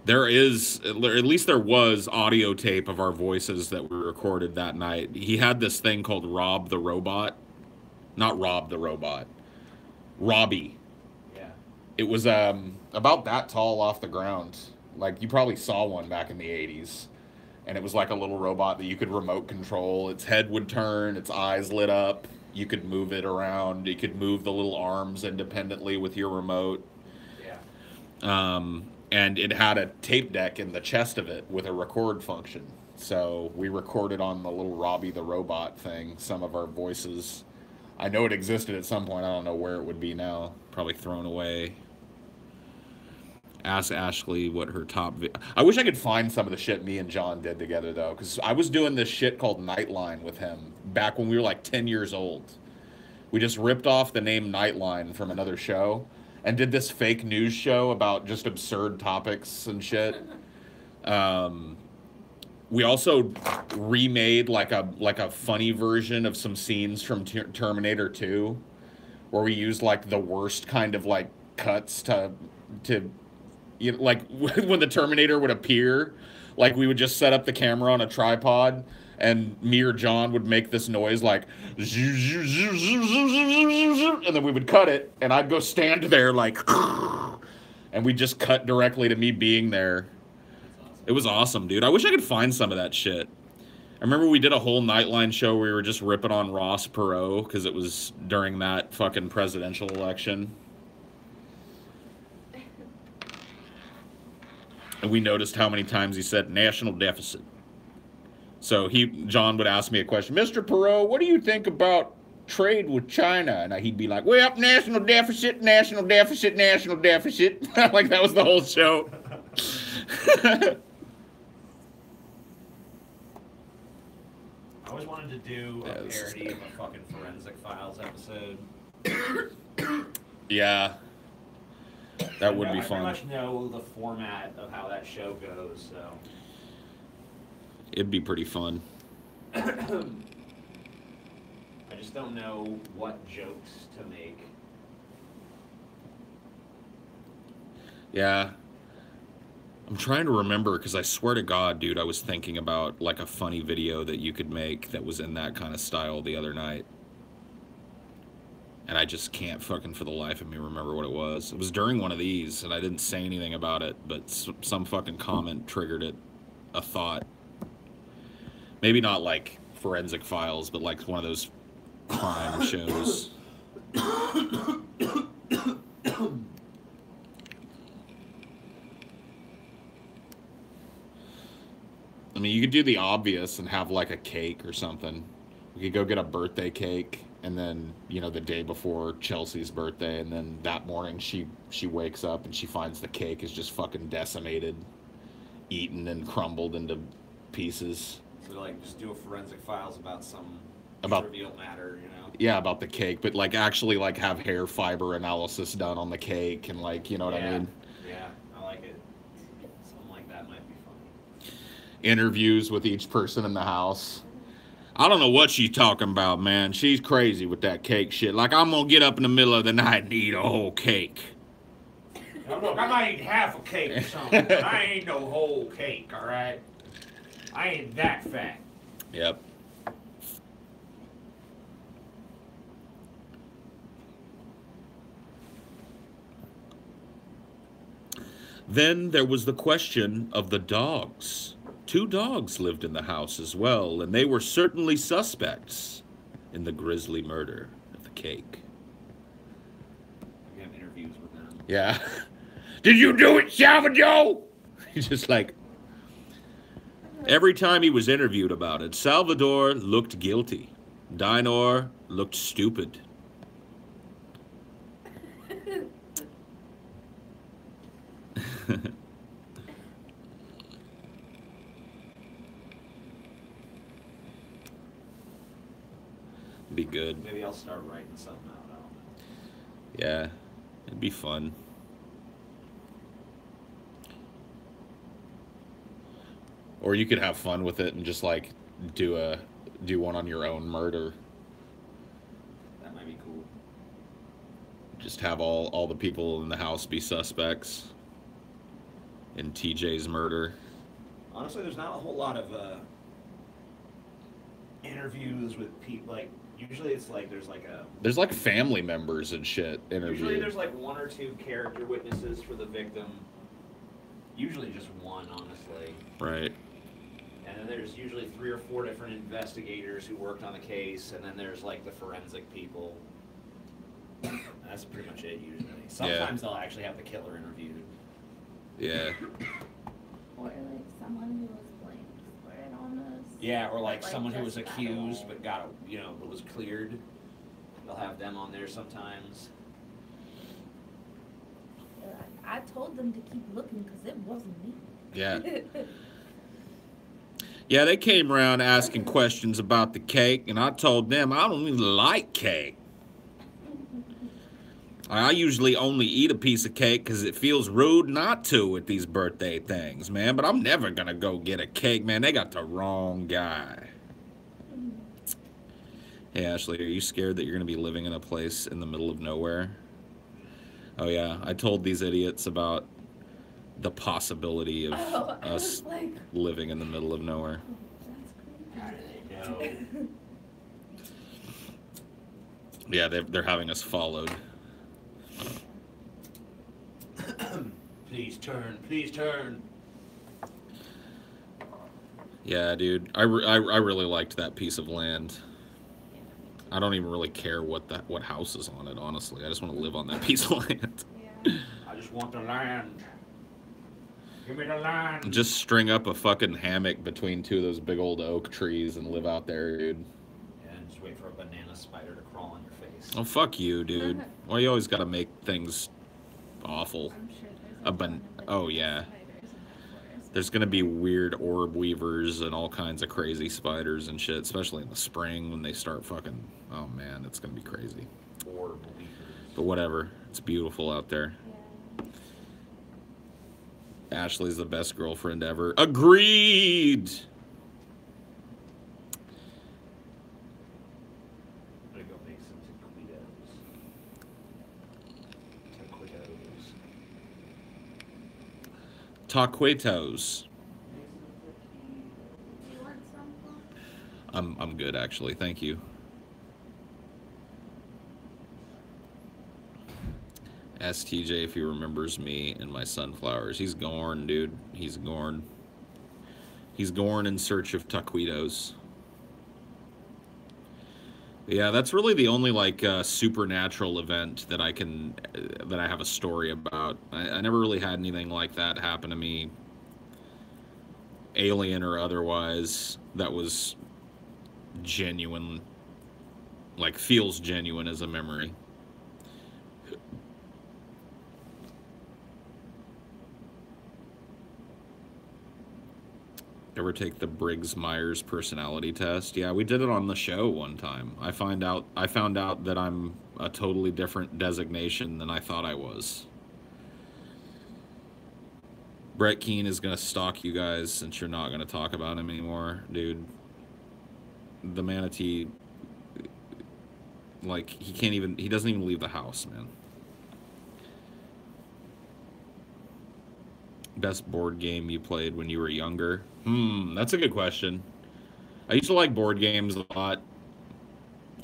There is, at least there was, audio tape of our voices that we recorded that night. He had this thing called Rob the Robot. Not Rob the Robot. Robbie. Yeah. It was about that tall off the ground. Like, you probably saw one back in the 80s. And it was like a little robot that you could remote control. Its head would turn, its eyes lit up. You could move it around. You could move the little arms independently with your remote. Yeah. And it had a tape deck in the chest of it with a record function. So we recorded on the little Robbie the Robot thing some of our voices. I know it existed at some point. I don't know where it would be now. Probably thrown away. Ask Ashley what her top... I wish I could find some of the shit me and John did together, though. Because I was doing this shit called Nightline with him back when we were like 10 years old. We just ripped off the name Nightline from another show and did this fake news show about just absurd topics and shit. We also remade like a funny version of some scenes from Terminator 2, where we used like the worst kind of like cuts to like when the Terminator would appear, like we would just set up the camera on a tripod, and me or John would make this noise like, and then we would cut it, and I'd go stand there like, and we just cut directly to me being there. It was awesome, dude. I wish I could find some of that shit. I remember we did a whole Nightline show where we were just ripping on Ross Perot because it was during that fucking presidential election. And we noticed how many times he said national deficit. So John would ask me a question, Mr. Perot, what do you think about trade with China? And he'd be like, well, national deficit, national deficit, national deficit. Like that was the whole show. I always wanted to do a parody of a fucking Forensic Files episode. Yeah. That would be I fun. pretty much know the format of how that show goes, so. It'd be pretty fun. I just don't know what jokes to make. Yeah. I'm trying to remember, because I swear to God, dude, I was thinking about like a funny video that you could make that was in that kind of style the other night. And I just can't fucking for the life of me remember what it was. It was during one of these, and I didn't say anything about it, but some fucking comment triggered it, a thought. Maybe not like Forensic Files, but like one of those crime shows. I mean, you could do the obvious and have like a cake or something. We could go get a birthday cake, and then, you know, the day before Chelsea's birthday, and then that morning she wakes up and she finds the cake is just fucking decimated, eaten and crumbled into pieces. So like just do a Forensic Files about some about trivial matter, you know. yeah, about the cake, but like actually like have hair fiber analysis done on the cake and like, you know what I mean? Yeah, I like it. Something like that might be funny. Interviews with each person in the house. I don't know what she's talking about, man. She's crazy with that cake shit. Like, I'm gonna get up in the middle of the night and eat a whole cake. Now, look, I might eat half a cake or something, but I ain't no whole cake, all right? I ain't that fat. Yep. Then there was the question of the dogs. 2 dogs lived in the house as well, and they were certainly suspects in the grisly murder of the cake. We have interviews with them. Yeah. Did you do it, Salvador? He's just like, every time he was interviewed about it, Salvador looked guilty. Dinor looked stupid. Be good. Maybe I'll start writing something out. I don't know. Yeah, it'd be fun. Or you could have fun with it and just like do one on your own murder. That might be cool. Just have all the people in the house be suspects in TJ's murder. Honestly, there's not a whole lot of interviews with people. Like, usually it's like There's like family members and shit usually interviewed. there's like 1 or 2 character witnesses for the victim. Usually just 1, honestly. Right. And then there's usually 3 or 4 different investigators who worked on the case, and then there's like the forensic people. That's pretty much it usually. Sometimes they'll actually have the killer interviewed. Yeah. Or like someone who was blamed for it almost. Yeah, or like Like, someone who was just got accused away. but but was cleared. They'll have them on there sometimes. They're like, I told them to keep looking because it wasn't me. Yeah. Yeah, they came around asking questions about the cake, and I told them I don't even like cake. I usually only eat a piece of cake because it feels rude not to at these birthday things, man. But I'm never going to go get a cake, man. They got the wrong guy. Hey, Ashley, are you scared that you're going to be living in a place in the middle of nowhere? Oh, yeah. I told these idiots about the possibility of Oh, I us was like, living in the middle of nowhere. that's How do they know? Yeah, they're having us followed. Please turn, please turn. Yeah, dude. I really liked that piece of land. I don't even really care what house is on it, honestly. I just want to live on that piece of land. Yeah. I just want the land. Give me the land. Just string up a fucking hammock between 2 of those big old oak trees and live out there, dude. Yeah, and just wait for a banana spider to crawl on your face. Oh, fuck you, dude. Why you always gotta make things awful? I'm sure there's A a ban- ton of oh, banana yeah. spiders in that forest. There's gonna be weird orb weavers and all kinds of crazy spiders and shit, especially in the spring when they start fucking... Oh, man, it's gonna be crazy. Or weavers. But whatever. It's beautiful out there. Yeah. Ashley's the best girlfriend ever. Agreed! I'm gonna go make some taquitos. Taquitos. Do you want some? I'm good, actually. Thank you. Ask TJ if he remembers me and my sunflowers. He's gone, dude. He's gone. He's gone in search of taquitos. Yeah, that's really the only like supernatural event that I have a story about. I never really had anything like that happen to me, alien or otherwise, that was genuine, like feels genuine as a memory. Ever take the Briggs-Myers personality test? Yeah, we did it on the show one time. I found out that I'm a totally different designation than I thought I was. Brett Keane is gonna stalk you guys since you're not gonna talk about him anymore, dude. The manatee, like, he doesn't even leave the house, man. Best board game you played when you were younger? That's a good question. I used to like board games a lot.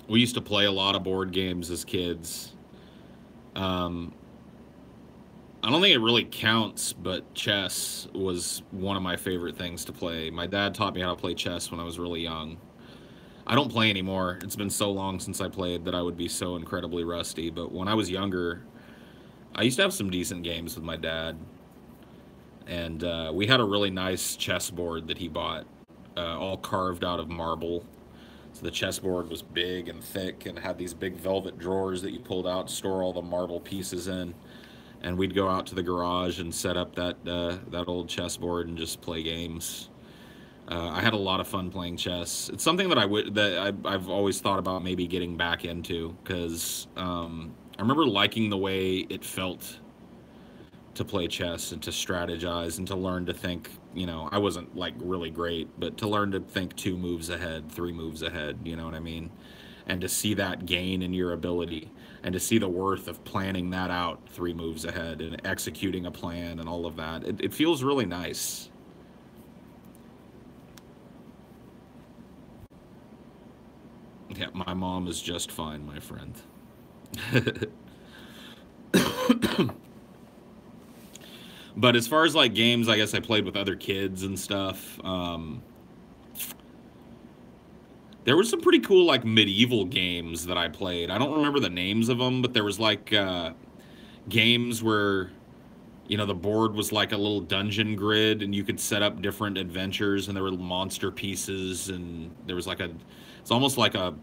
We used to play a lot of board games as kids. I don't think it really counts, but chess was one of my favorite things to play. My dad taught me how to play chess when I was really young. I don't play anymore. It's been so long since I played that I would be so incredibly rusty. But when I was younger, I used to have some decent games with my dad. And we had a really nice chessboard that he bought, all carved out of marble. So the chessboard was big and thick and had these big velvet drawers that you pulled out to store all the marble pieces in. And we'd go out to the garage and set up that old chessboard and just play games. I had a lot of fun playing chess. It's something that I've always thought about maybe getting back into, because I remember liking the way it felt to play chess and to strategize and to learn to think, you know, I wasn't like really great, but to learn to think 2 moves ahead, 3 moves ahead, you know what I mean? And to see that gain in your ability, and to see the worth of planning that out 3 moves ahead and executing a plan and all of that. It feels really nice. Yeah, my mom is just fine, my friend. But as far as like games, I guess I played with other kids and stuff. There were some pretty cool like medieval games that I played. I don't remember the names of them, but there was like games where, you know, the board was like a little dungeon grid and you could set up different adventures, and there were monster pieces, and there was like it's almost like a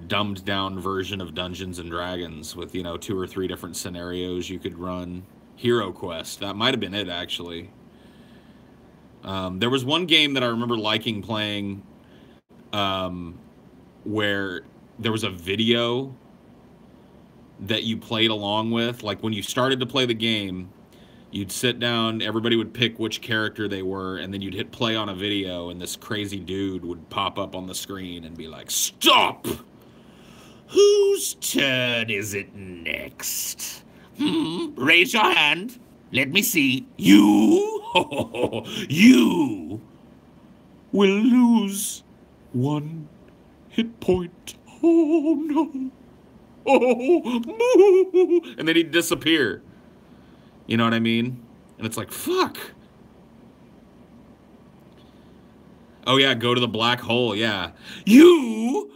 dumbed down version of Dungeons and Dragons with, you know, 2 or 3 different scenarios you could run. Hero Quest, that might have been it actually. There was one game that I remember liking playing where there was a video that you played along with. Like when you started to play the game, you'd sit down, everybody would pick which character they were, and then you'd hit play on a video, and this crazy dude would pop up on the screen and be like, "Stop! Whose turn is it next? Raise your hand. Let me see. You? You will lose 1 hit point. Oh, no. Oh, and then he'd disappear. You know what I mean? And it's like, fuck. Oh, yeah, go to the black hole, yeah. You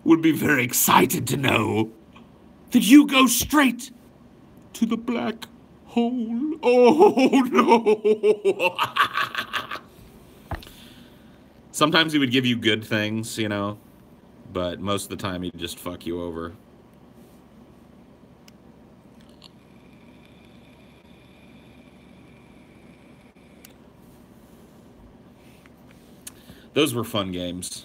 would be very excited to know that you go straight to the black hole. Oh, no. Sometimes he would give you good things, you know, but most of the time he'd just fuck you over. Those were fun games.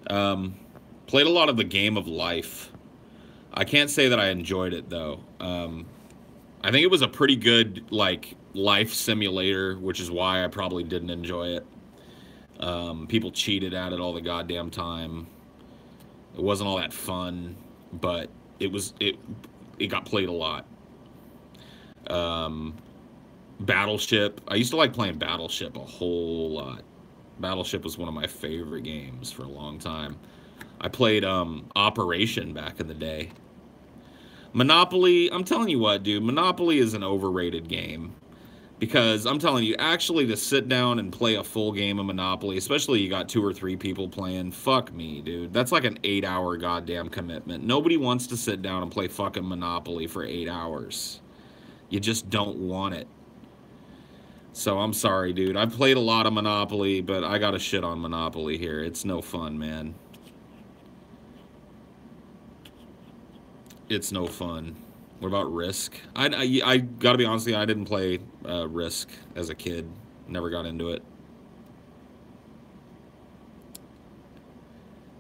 Played a lot of the Game of Life. I can't say that I enjoyed it, though. I think it was a pretty good, like, life simulator, which is why I probably didn't enjoy it. People cheated at it all the goddamn time. It wasn't all that fun, but it got played a lot. Battleship. I used to like playing Battleship a whole lot. Battleship was one of my favorite games for a long time. I played Operation back in the day. Monopoly, I'm telling you what, dude, Monopoly is an overrated game. Because I'm telling you, actually to sit down and play a full game of Monopoly, especially you got 2 or 3 people playing, fuck me, dude. That's like an 8-hour goddamn commitment. Nobody wants to sit down and play fucking Monopoly for 8 hours. You just don't want it. So I'm sorry, dude. I've played a lot of Monopoly, but I gotta shit on Monopoly here. It's no fun, man. It's no fun. What about Risk? I gotta be honest with you, I didn't play Risk as a kid. Never got into it.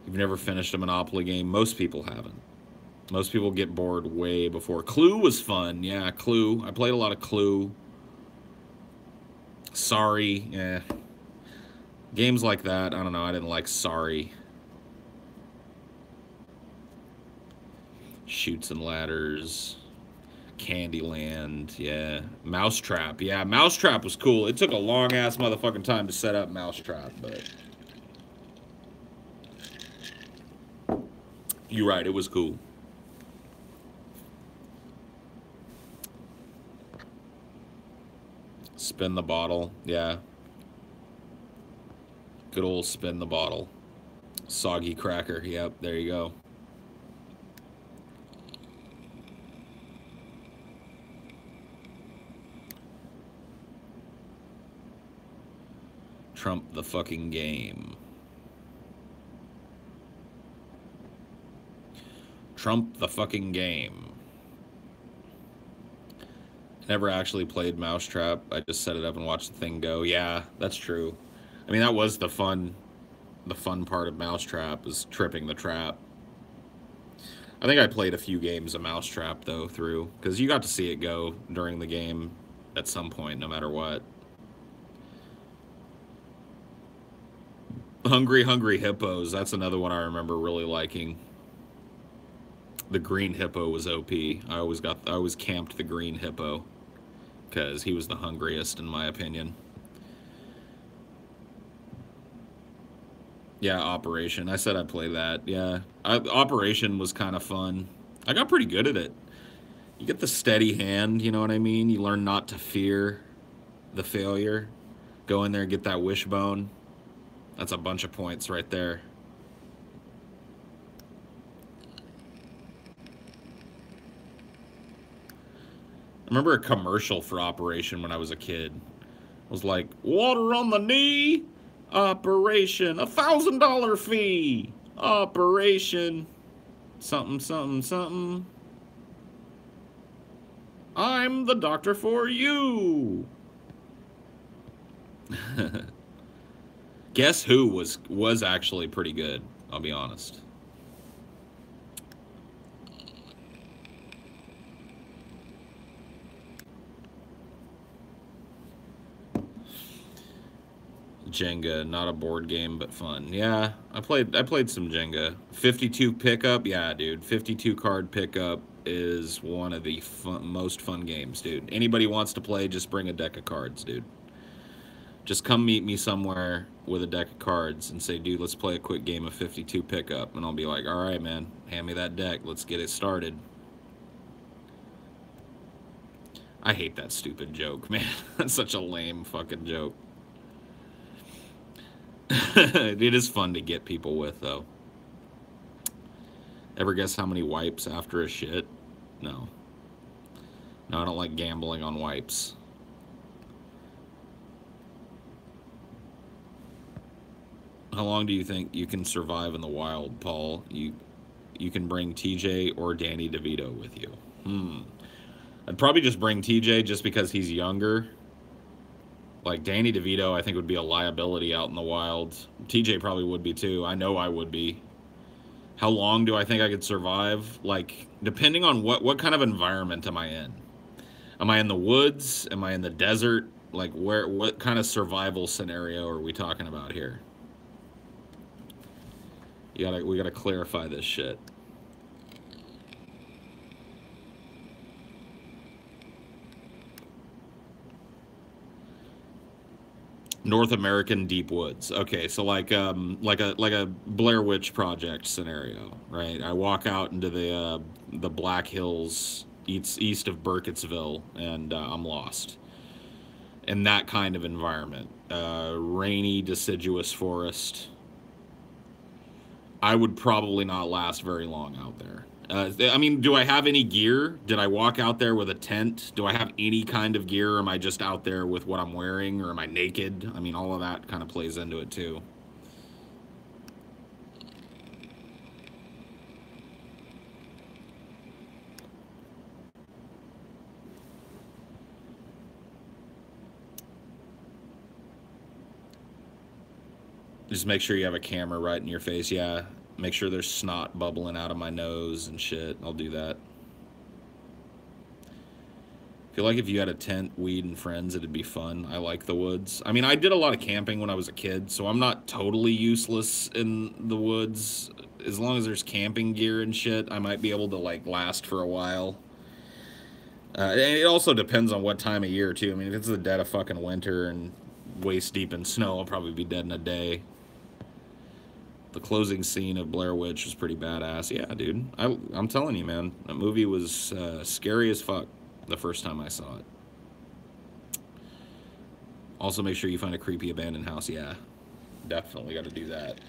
You've never finished a Monopoly game? Most people haven't. Most people get bored way before. Clue was fun. Yeah, Clue. I played a lot of Clue. Sorry. Yeah. Games like that, I don't know. I didn't like Sorry. Chutes and Ladders. Candyland. Yeah. Mousetrap. Yeah, Mousetrap was cool. It took a long-ass motherfucking time to set up Mousetrap, but... You're right, it was cool. Spin the bottle, yeah. Good old spin the bottle. Soggy cracker, yep, there you go. Trump the fucking game. Trump the fucking game. Never actually played Mousetrap. I just set it up and watched the thing go. Yeah, that's true. I mean, that was the fun part of Mousetrap, is tripping the trap. I think I played a few games of Mousetrap, though, through, because you got to see it go during the game at some point, no matter what. Hungry Hungry Hippos, that's another one I remember really liking. The green hippo was OP. I always camped the green hippo, because he was the hungriest, in my opinion. Yeah, Operation. I said I'd play that. Yeah, Operation was kind of fun. I got pretty good at it. You get the steady hand, you know what I mean? You learn not to fear the failure. Go in there and get that wishbone. That's a bunch of points right there. I remember a commercial for Operation when I was a kid. It was like, water on the knee, Operation, $1,000 fee, Operation, something, something, something. I'm the doctor for you. Guess Who was actually pretty good, I'll be honest. Jenga, not a board game, but fun. Yeah, I played some Jenga. 52 pickup, yeah, dude. 52 card pickup is one of the most fun games, dude. Anybody wants to play, just bring a deck of cards, dude. Just come meet me somewhere with a deck of cards and say, dude, let's play a quick game of 52 pickup. And I'll be like, all right, man, hand me that deck. Let's get it started. I hate that stupid joke, man. That's such a lame fucking joke. It is fun to get people with, though. Ever guess how many wipes after a shit? No. No, I don't like gambling on wipes. How long do you think you can survive in the wild, Paul? You can bring TJ or Danny DeVito with you. I'd probably just bring TJ just because he's younger. Like, Danny DeVito, I think, would be a liability out in the wild. TJ probably would be, too. I know I would be. How long do I think I could survive? Like, depending on what kind of environment am I in? Am I in the woods? Am I in the desert? Like, what kind of survival scenario are we talking about here? We gotta clarify this shit. North American deep woods. Okay, so like a Blair Witch Project scenario, right? I walk out into the Black Hills east of Burkittsville, and I'm lost. In that kind of environment, rainy, deciduous forest. I would probably not last very long out there. I mean, do I have any gear? Did I walk out there with a tent? Do I have any kind of gear, or am I just out there with what I'm wearing, or am I naked? I mean, all of that kind of plays into it, too. Just make sure you have a camera right in your face. Yeah, Make sure there's snot bubbling out of my nose and shit. I'll do that. I feel like if you had a tent, weed, and friends, it'd be fun. I like the woods. I mean, I did a lot of camping when I was a kid, so I'm not totally useless in the woods. As long as there's camping gear and shit, I might be able to, like, last for a while. And it also depends on what time of year, too. I mean, if it's the dead of fucking winter and waist deep in snow, I'll probably be dead in a day. The closing scene of Blair Witch was pretty badass. Yeah, dude. I'm telling you, man. That movie was scary as fuck the first time I saw it. Also, make sure you find a creepy abandoned house. Yeah, definitely got to do that.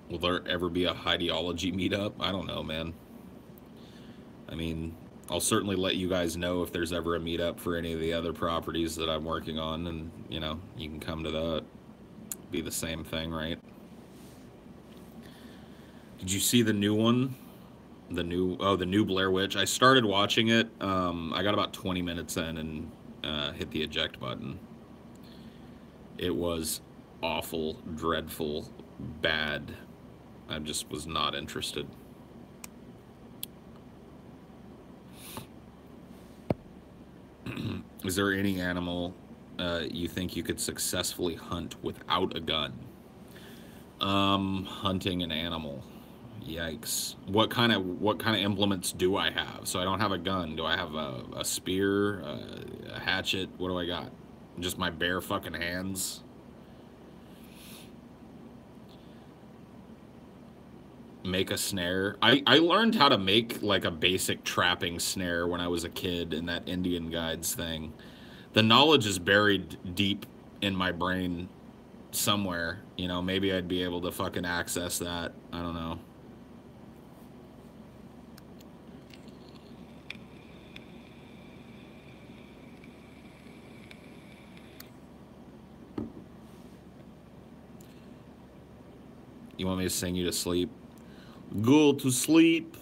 Will there ever be a Highdeology meetup? I don't know, man. I mean, I'll certainly let you guys know if there's ever a meetup for any of the other properties that I'm working on, and, you know, you can come to that. Be the same thing, right? Did you see the new one? The new Blair Witch? I started watching it. I got about 20 minutes in and hit the eject button. It was awful, dreadful, bad. I just was not interested. Is there any animal you think you could successfully hunt without a gun? Hunting an animal. Yikes. What kind of implements do I have? So I don't have a gun. Do I have a spear, a hatchet? What do I got? Just my bare fucking hands? Make a snare. I learned how to make like a basic trapping snare when I was a kid in that Indian Guides thing. The knowledge is buried deep in my brain somewhere. You know, maybe I'd be able to fucking access that. I don't know. You want me to sing you to sleep? Go to sleep,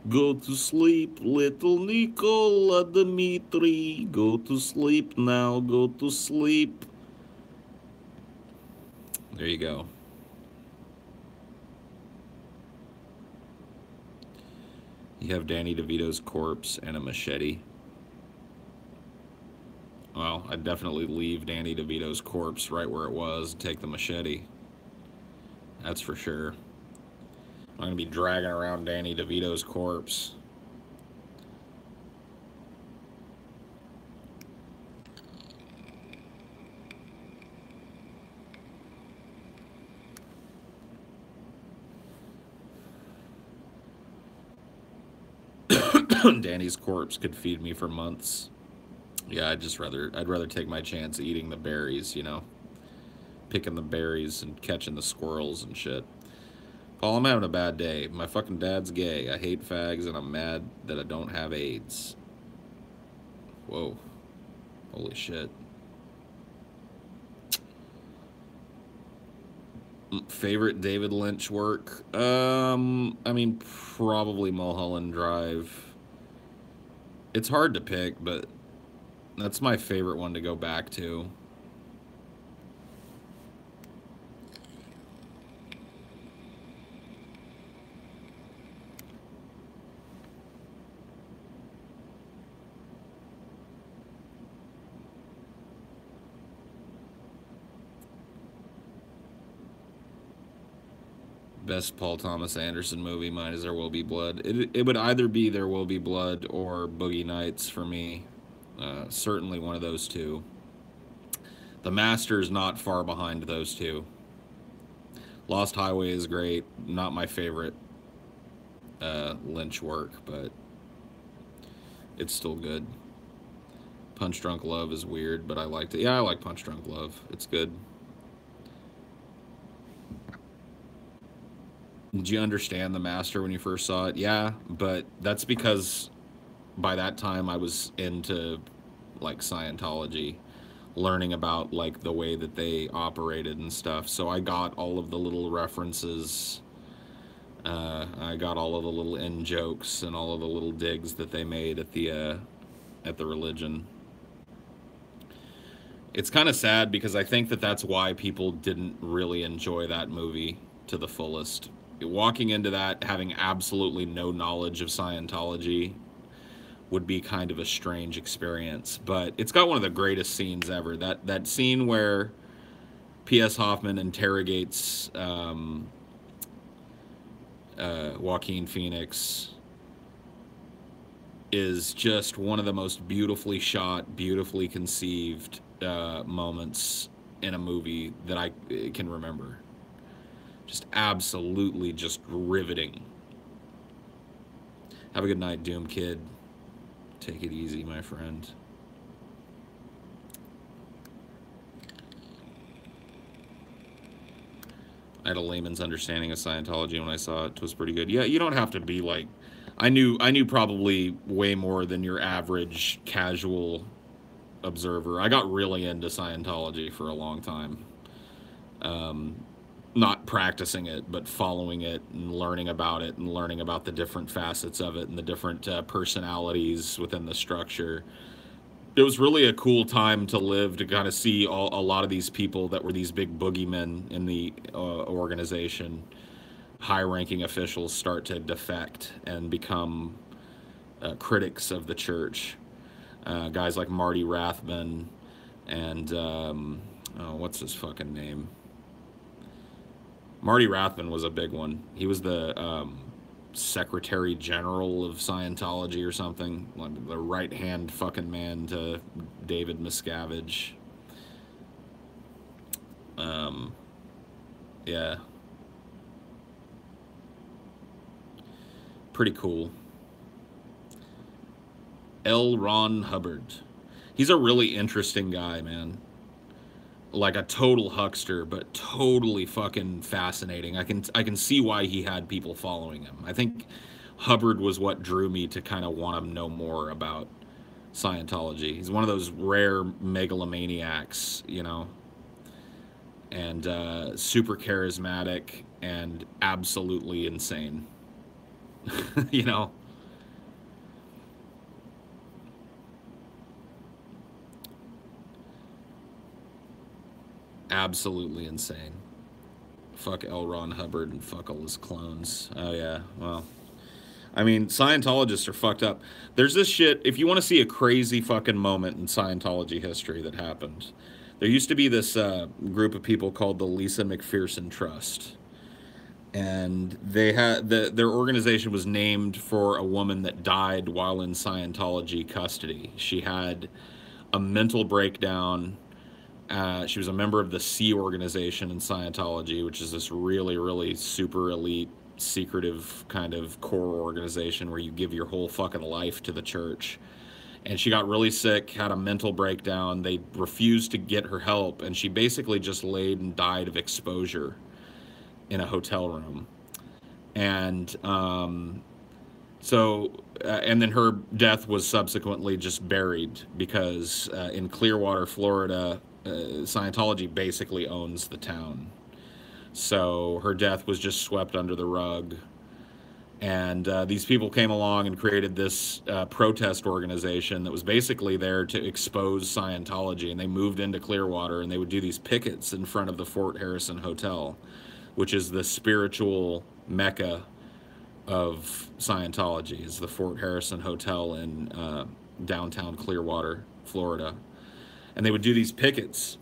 little Nicola Dimitri. Go to sleep now, go to sleep. There you go. You have Danny DeVito's corpse and a machete. Well, I'd definitely leave Danny DeVito's corpse right where it was and take the machete. That's for sure. I'm gonna be dragging around Danny DeVito's corpse. Danny's corpse could feed me for months. Yeah, I'd rather take my chance eating the berries, you know, picking the berries and catching the squirrels and shit. Paul, I'm having a bad day. My fucking dad's gay. I hate fags, and I'm mad that I don't have AIDS. Whoa. Holy shit. Favorite David Lynch work? I mean, probably Mulholland Drive. It's hard to pick, but that's my favorite one to go back to. Best Paul Thomas Anderson movie, mine is There Will Be Blood. It would either be There Will Be Blood or Boogie Nights for me. Certainly one of those two. The Master is not far behind those two. Lost Highway is great. Not my favorite Lynch work, but it's still good. Punch Drunk Love is weird, but I liked it. Yeah, I like Punch Drunk Love. It's good. Did you understand The Master when you first saw it? Yeah, but that's because by that time I was into like Scientology, learning about like the way that they operated and stuff. So I got all of the little references. I got all of the little in jokes and all of the little digs that they made at the at the religion. It's kind of sad because I think that that's why people didn't really enjoy that movie to the fullest. Walking into that having absolutely no knowledge of Scientology would be kind of a strange experience, but it's got one of the greatest scenes ever. That scene where P.S. Hoffman interrogates Joaquin Phoenix is just one of the most beautifully shot, beautifully conceived moments in a movie that I can remember. Just absolutely just riveting. Have a good night, Doom Kid. Take it easy, my friend. I had a layman's understanding of Scientology when I saw it. It was pretty good. Yeah, you don't have to be like... I knew probably way more than your average casual observer. I got really into Scientology for a long time. Not practicing it, but following it and learning about it and learning about the different facets of it and the different personalities within the structure. It was really a cool time to live, to kind of see a lot of these people that were these big boogeymen in the organization, high-ranking officials, start to defect and become critics of the church. Guys like Marty Rathman and, what's his fucking name? Marty Rathman was a big one. He was the Secretary General of Scientology or something, like the right-hand fucking man to David Miscavige. Yeah. Pretty cool. L. Ron Hubbard. He's a really interesting guy, man. Like a total huckster, but totally fucking fascinating. I can see why he had people following him. I think Hubbard was what drew me to kind of want to know more about Scientology. He's one of those rare megalomaniacs, you know, and super charismatic and absolutely insane. You know? Absolutely insane. Fuck L. Ron Hubbard and fuck all his clones. Oh yeah, well, I mean, Scientologists are fucked up. There's this shit, if you want to see a crazy fucking moment in Scientology history that happened, there used to be this group of people called the Lisa McPherson Trust. And they had their organization was named for a woman that died while in Scientology custody. She had a mental breakdown. She was a member of the C organization in Scientology, which is this really, really super elite, secretive kind of core organization where you give your whole fucking life to the church. And she got really sick, had a mental breakdown. They refused to get her help, and she basically just laid and died of exposure in a hotel room. And and then her death was subsequently just buried because in Clearwater, Florida, Scientology basically owns the town. So her death was just swept under the rug. And these people came along and created this protest organization that was basically there to expose Scientology. And they moved into Clearwater, and they would do these pickets in front of the Fort Harrison Hotel, which is the spiritual mecca of Scientology, is the Fort Harrison Hotel in downtown Clearwater, Florida. And they would do these pickets.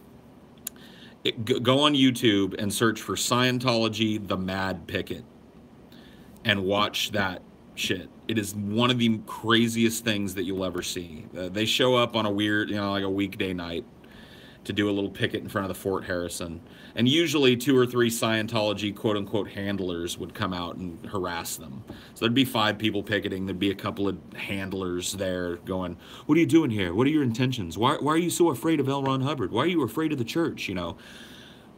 Go on YouTube and search for Scientology The Mad Picket and watch that shit. It is one of the craziest things that you'll ever see. They show up on a weird, like a weekday night to do a little picket in front of the Fort Harrison. And usually 2 or 3 Scientology quote-unquote handlers would come out and harass them. So there'd be 5 people picketing. There'd be a couple of handlers there going, "What are you doing here? What are your intentions? Why are you so afraid of L. Ron Hubbard? Why are you afraid of the church?"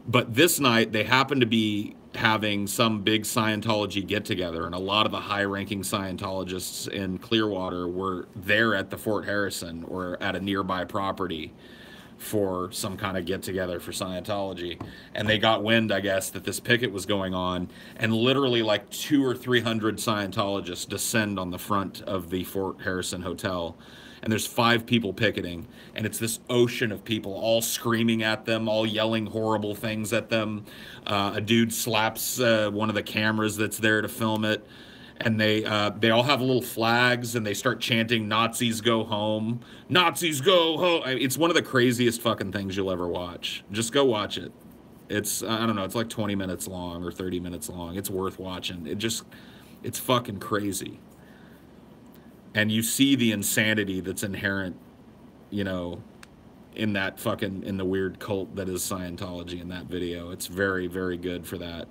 But this night, they happened to be having some big Scientology get-together, and a lot of the high-ranking Scientologists in Clearwater were there at the Fort Harrison or at a nearby property for some kind of get-together for Scientology. And they got wind, I guess, that this picket was going on, and literally like 200 or 300 Scientologists descend on the front of the Fort Harrison Hotel and there's 5 people picketing, and it's this ocean of people all screaming at them, all yelling horrible things at them. A dude slaps one of the cameras that's there to film it, and they all have little flags, and they start chanting "Nazis go home, Nazis go home." It's one of the craziest fucking things you'll ever watch. Just go watch it. It's, I don't know, it's like 20 minutes long or 30 minutes long. It's worth watching. It's fucking crazy. And you see the insanity that's inherent, you know, in the weird cult that is Scientology in that video. It's very, very good for that.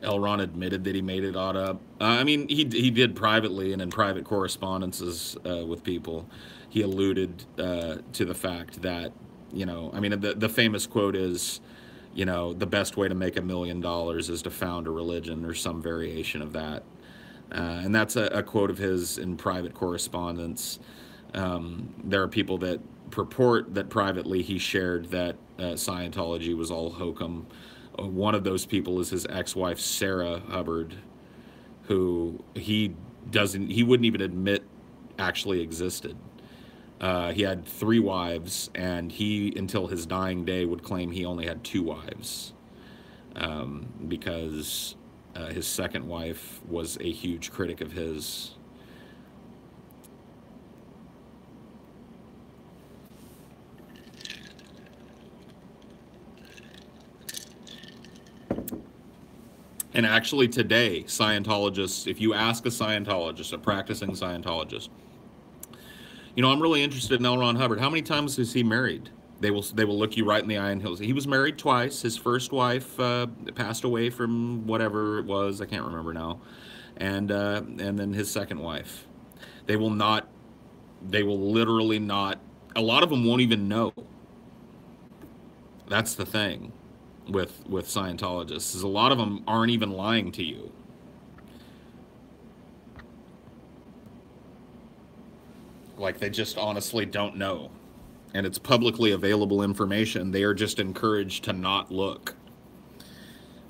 L. Ron admitted that he made it all up. I mean, he did privately and in private correspondences with people. He alluded to the fact that, you know, I mean, the famous quote is, you know, the best way to make $1 million is to found a religion, or some variation of that. And that's a quote of his in private correspondence. There are people that purport that privately he shared that Scientology was all hokum. One of those people is his ex-wife, Sarah Hubbard, who he wouldn't even admit actually existed. He had 3 wives, and he, until his dying day, would claim he only had 2 wives, because his second wife was a huge critic of his. And actually today, Scientologists, if you ask a Scientologist, a practicing Scientologist, you know, I'm really interested in L. Ron Hubbard. How many times was he married? They will look you right in the eye and he was married twice. His first wife passed away from whatever it was, I can't remember now, and then his second wife. They will literally not. A lot of them won't even know. That's the thing with Scientologists, is a lot of them aren't even lying to you. Like, they just honestly don't know. And it's publicly available information. They are just encouraged to not look.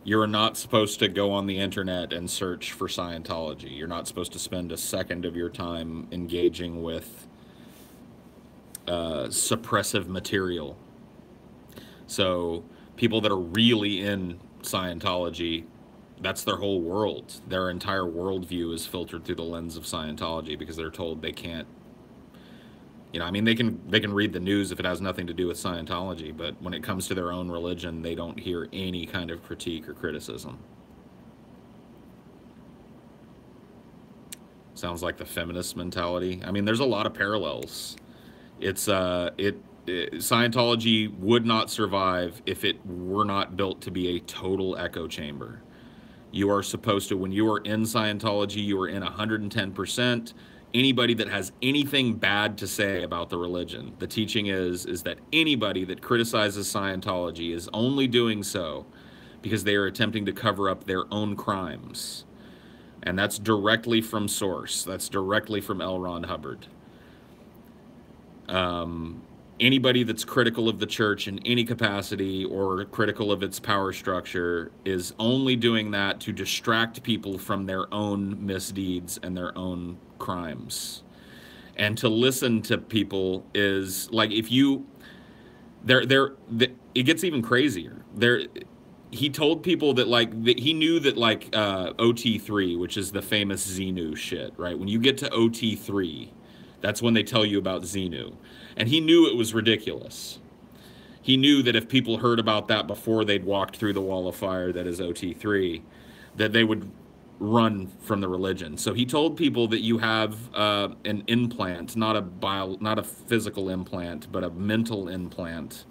You're not supposed to go on the internet and search for Scientology. You're not supposed to spend a second of your time engaging with suppressive material. So people that are really in Scientology, that's their whole world. Their entire worldview is filtered through the lens of Scientology, because they're told they can't. You know, I mean, they can read the news if it has nothing to do with Scientology, but when it comes to their own religion, they don't hear any kind of critique or criticism. Sounds like the feminist mentality. I mean, there's a lot of parallels. Scientology would not survive if it were not built to be a total echo chamber. You are supposed to, when you are in Scientology, you are in 110%. Anybody that has anything bad to say about the religion, the teaching is that anybody that criticizes Scientology is only doing so because they are attempting to cover up their own crimes. And that's directly from source. That's directly from L. Ron Hubbard. Anybody that's critical of the church in any capacity or critical of its power structure is only doing that to distract people from their own misdeeds and their own crimes. And to listen to people is like, if you, it gets even crazier. He told people that, like, he knew that, like, OT3, which is the famous Xenu shit, right? When you get to OT3, that's when they tell you about Xenu. And he knew it was ridiculous. He knew that if people heard about that before they'd walked through the wall of fire that is OT3, that they would run from the religion. So he told people that you have an implant, not a physical implant, but a mental implant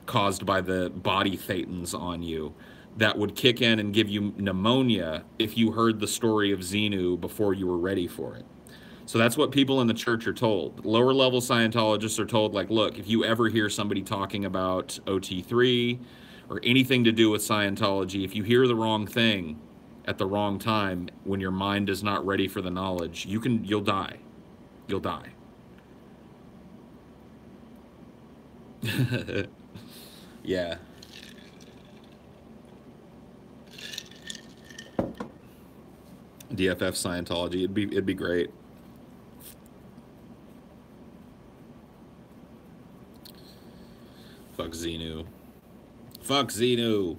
caused by the body thetans on you that would kick in and give you pneumonia if you heard the story of Xenu before you were ready for it. So that's what people in the church are told. Lower level Scientologists are told, like, look, if you ever hear somebody talking about OT3 or anything to do with Scientology, if you hear the wrong thing at the wrong time, when your mind is not ready for the knowledge, you'll die. You'll die. Yeah. DFF Scientology, it'd be great. Fuck Xenu. Fuck Xenu.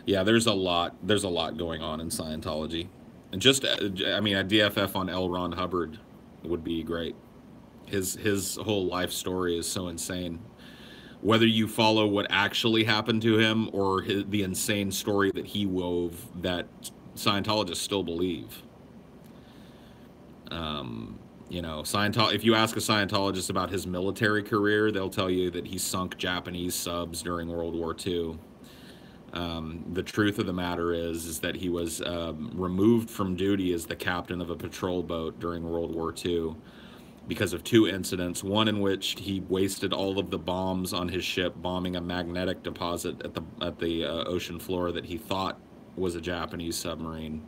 Yeah, there's a lot going on in Scientology. And just, I mean, a DFF on L. Ron Hubbard would be great. His whole life story is so insane. Whether you follow what actually happened to him or the insane story that he wove that Scientologists still believe. You know, if you ask a Scientologist about his military career, they'll tell you that he sunk Japanese subs during World War II. The truth of the matter is that he was removed from duty as the captain of a patrol boat during World War II because of two incidents. One in which he wasted all of the bombs on his ship, bombing a magnetic deposit at the ocean floor that he thought was a Japanese submarine.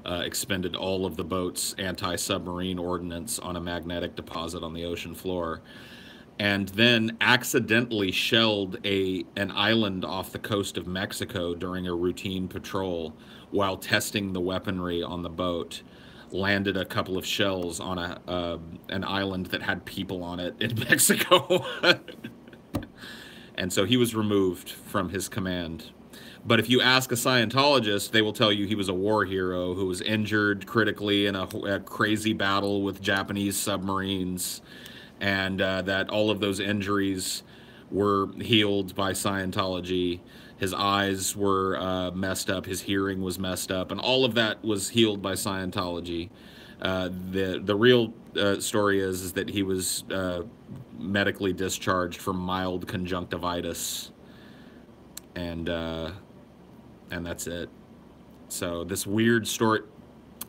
Expended all of the boat's anti-submarine ordnance on a magnetic deposit on the ocean floor, and then accidentally shelled an island off the coast of Mexico during a routine patrol while testing the weaponry on the boat. Landed a couple of shells on an island that had people on it in Mexico. And so he was removed from his command. But if you ask a Scientologist, they will tell you he was a war hero who was injured critically in a crazy battle with Japanese submarines, and that all of those injuries were healed by Scientology. His eyes were messed up, his hearing was messed up, and all of that was healed by Scientology. The real story is that he was medically discharged from mild conjunctivitis, and that's it. So this weird story,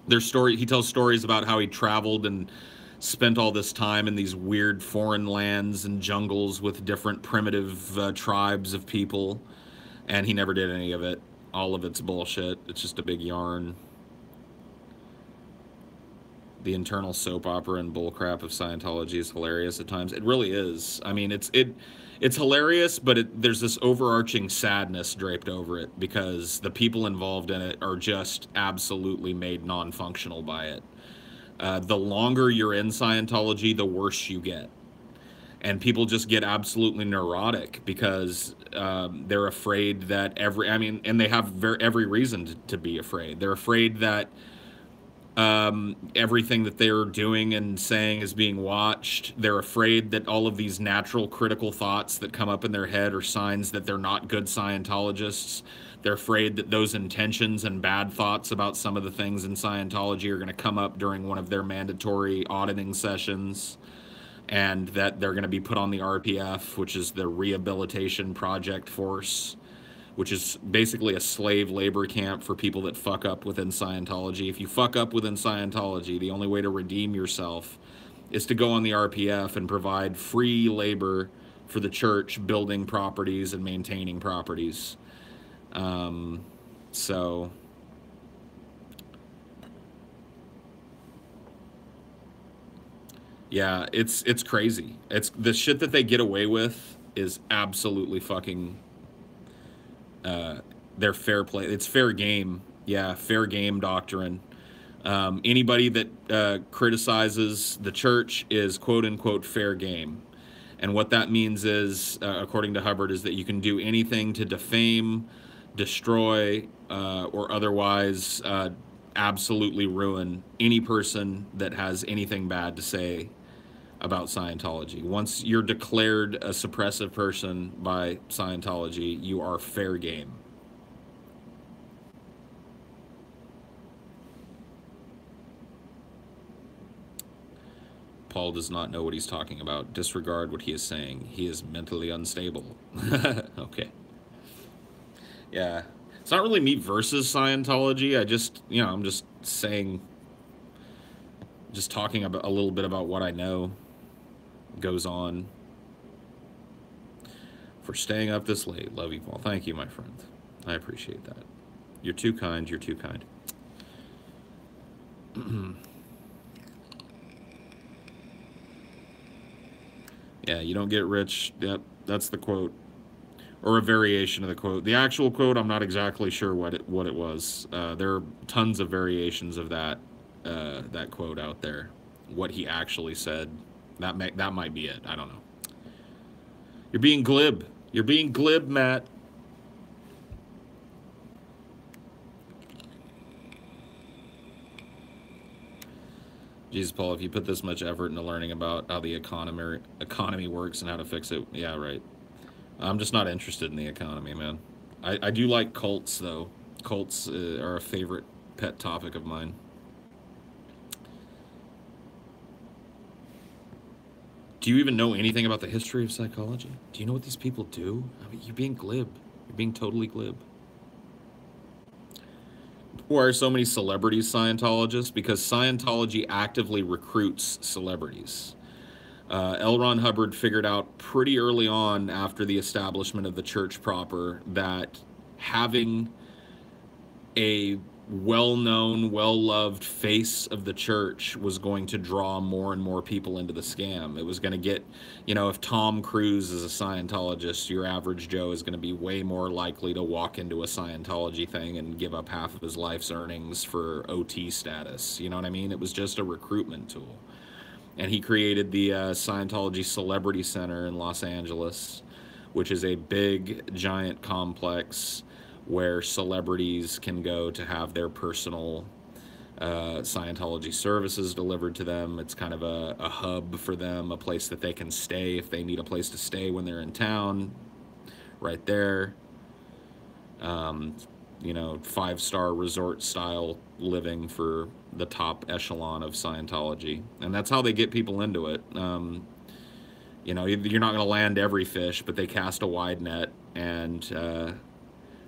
he tells stories about how he traveled and spent all this time in these weird foreign lands and jungles with different primitive tribes of people, and he never did any of it. All of it's bullshit. It's just a big yarn. The internal soap opera and bullcrap of Scientology is hilarious at times. It really is. I mean, it's hilarious, but there's this overarching sadness draped over it because the people involved in it are just absolutely made non-functional by it. The longer you're in Scientology, the worse you get. And people just get absolutely neurotic because they're afraid that and they have every reason to be afraid. They're afraid that everything that they're doing and saying is being watched. They're afraid that all of these natural critical thoughts that come up in their head are signs that they're not good Scientologists. They're afraid that those intentions and bad thoughts about some of the things in Scientology are going to come up during one of their mandatory auditing sessions, and that they're going to be put on the RPF, which is the Rehabilitation Project Force, which is basically a slave labor camp for people that fuck up within Scientology. If you fuck up within Scientology, the only way to redeem yourself is to go on the RPF and provide free labor for the church, building properties and maintaining properties. So yeah, it's crazy. It's the shit that they get away with is absolutely fucking they're fair play. It's fair game. Yeah, fair game doctrine. Anybody that criticizes the church is quote unquote fair game. And what that means is, according to Hubbard, is that you can do anything to defame, destroy, or otherwise absolutely ruin any person that has anything bad to say about Scientology. Once you're declared a suppressive person by Scientology, you are fair game. Paul does not know what he's talking about. Disregard what he is saying. He is mentally unstable. Okay. Yeah. It's not really me versus Scientology. I just, I'm just saying, just talking about a little bit about what I know goes on. For staying up this late. Love you, Paul. Thank you, my friend. I appreciate that. You're too kind. You're too kind. Yeah, you don't get rich. Yep, that's the quote. Or a variation of the quote. The actual quote, I'm not exactly sure what it was. There are tons of variations of that quote out there. What he actually said, That might be it. I don't know. You're being glib. You're being glib, Matt. Jesus, Paul, if you put this much effort into learning about how the economy works and how to fix it, yeah, right. I'm just not interested in the economy, man. I do like cults, though. Cults are a favorite pet topic of mine. Do you even know anything about the history of psychology? Do you know what these people do? I mean, you're being glib. You're being totally glib. Why are so many celebrities Scientologists? Because Scientology actively recruits celebrities. L. Ron Hubbard figured out pretty early on after the establishment of the church proper that having a well-known, well-loved face of the church was going to draw more and more people into the scam. It was going to get, you know, if Tom Cruise is a Scientologist, your average Joe is going to be way more likely to walk into a Scientology thing and give up half of his life's earnings for OT status. You know what I mean? It was just a recruitment tool. And he created the Scientology Celebrity Center in Los Angeles, which is a big, giant complex where celebrities can go to have their personal Scientology services delivered to them. It's kind of a hub for them, a place that they can stay if they need a place to stay when they're in town, right there. You know, 5-star resort style living for the top echelon of Scientology. And that's how they get people into it. You know, you're not going to land every fish, but they cast a wide net, and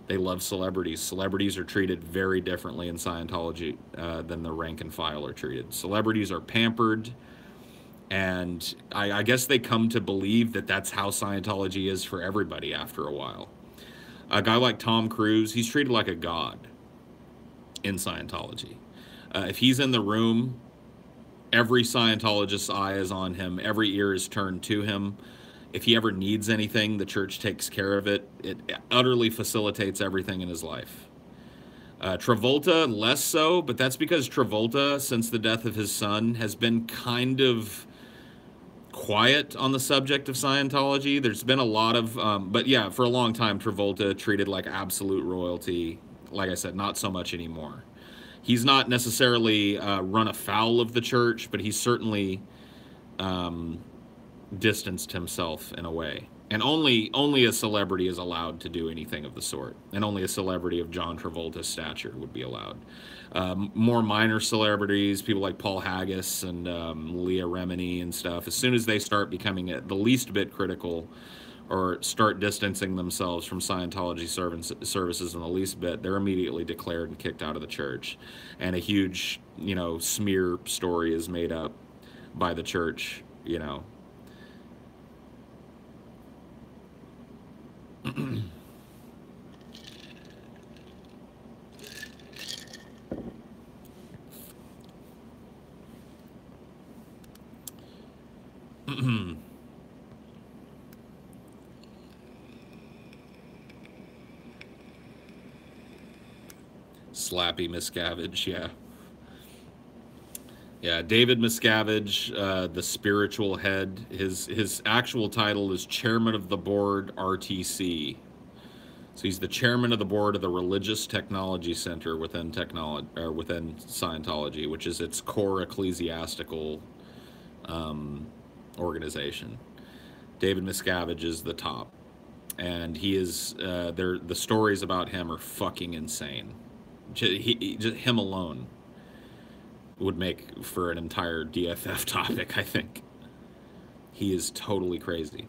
they love celebrities. Celebrities are treated very differently in Scientology than the rank and file are treated. Celebrities are pampered, and I guess they come to believe that that's how Scientology is for everybody after a while. A guy like Tom Cruise, he's treated like a god in Scientology. If he's in the room, every Scientologist's eye is on him. Every ear is turned to him. If he ever needs anything, the church takes care of it. It utterly facilitates everything in his life. Travolta, less so, but that's because Travolta, since the death of his son, has been kind of quiet on the subject of Scientology. There's been a lot of, but yeah, for a long time, Travolta treated like absolute royalty. Like I said, not so much anymore. He's not necessarily run afoul of the church, but he's certainly distanced himself in a way. And only a celebrity is allowed to do anything of the sort. And only a celebrity of John Travolta's stature would be allowed. More minor celebrities, people like Paul Haggis and Leah Remini and stuff, as soon as they start becoming the least bit critical or start distancing themselves from Scientology services in the least bit, they're immediately declared and kicked out of the church. And a huge, you know, smear story is made up by the church, you know. Slappy Miscavige, yeah. Yeah, David Miscavige, the spiritual head. His actual title is Chairman of the Board, RTC. So he's the chairman of the board of the Religious Technology Center within Scientology, which is its core ecclesiastical organization. David Miscavige is the top, and he is. The stories about him are fucking insane. Just him alone would make for an entire DFF topic, I think. He is totally crazy.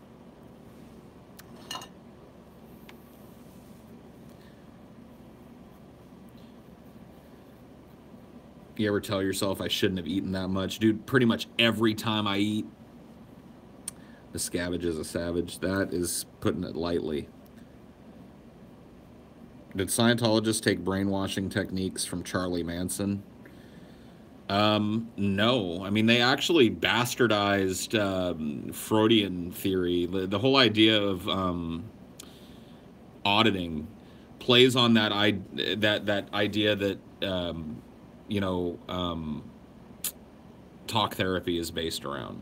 You ever tell yourself I shouldn't have eaten that much? Dude, pretty much every time I eat, the scavenge is a savage. That is putting it lightly. Did Scientologists take brainwashing techniques from Charlie Manson? No. I mean, they actually bastardized Freudian theory. The whole idea of auditing plays on that idea that talk therapy is based around.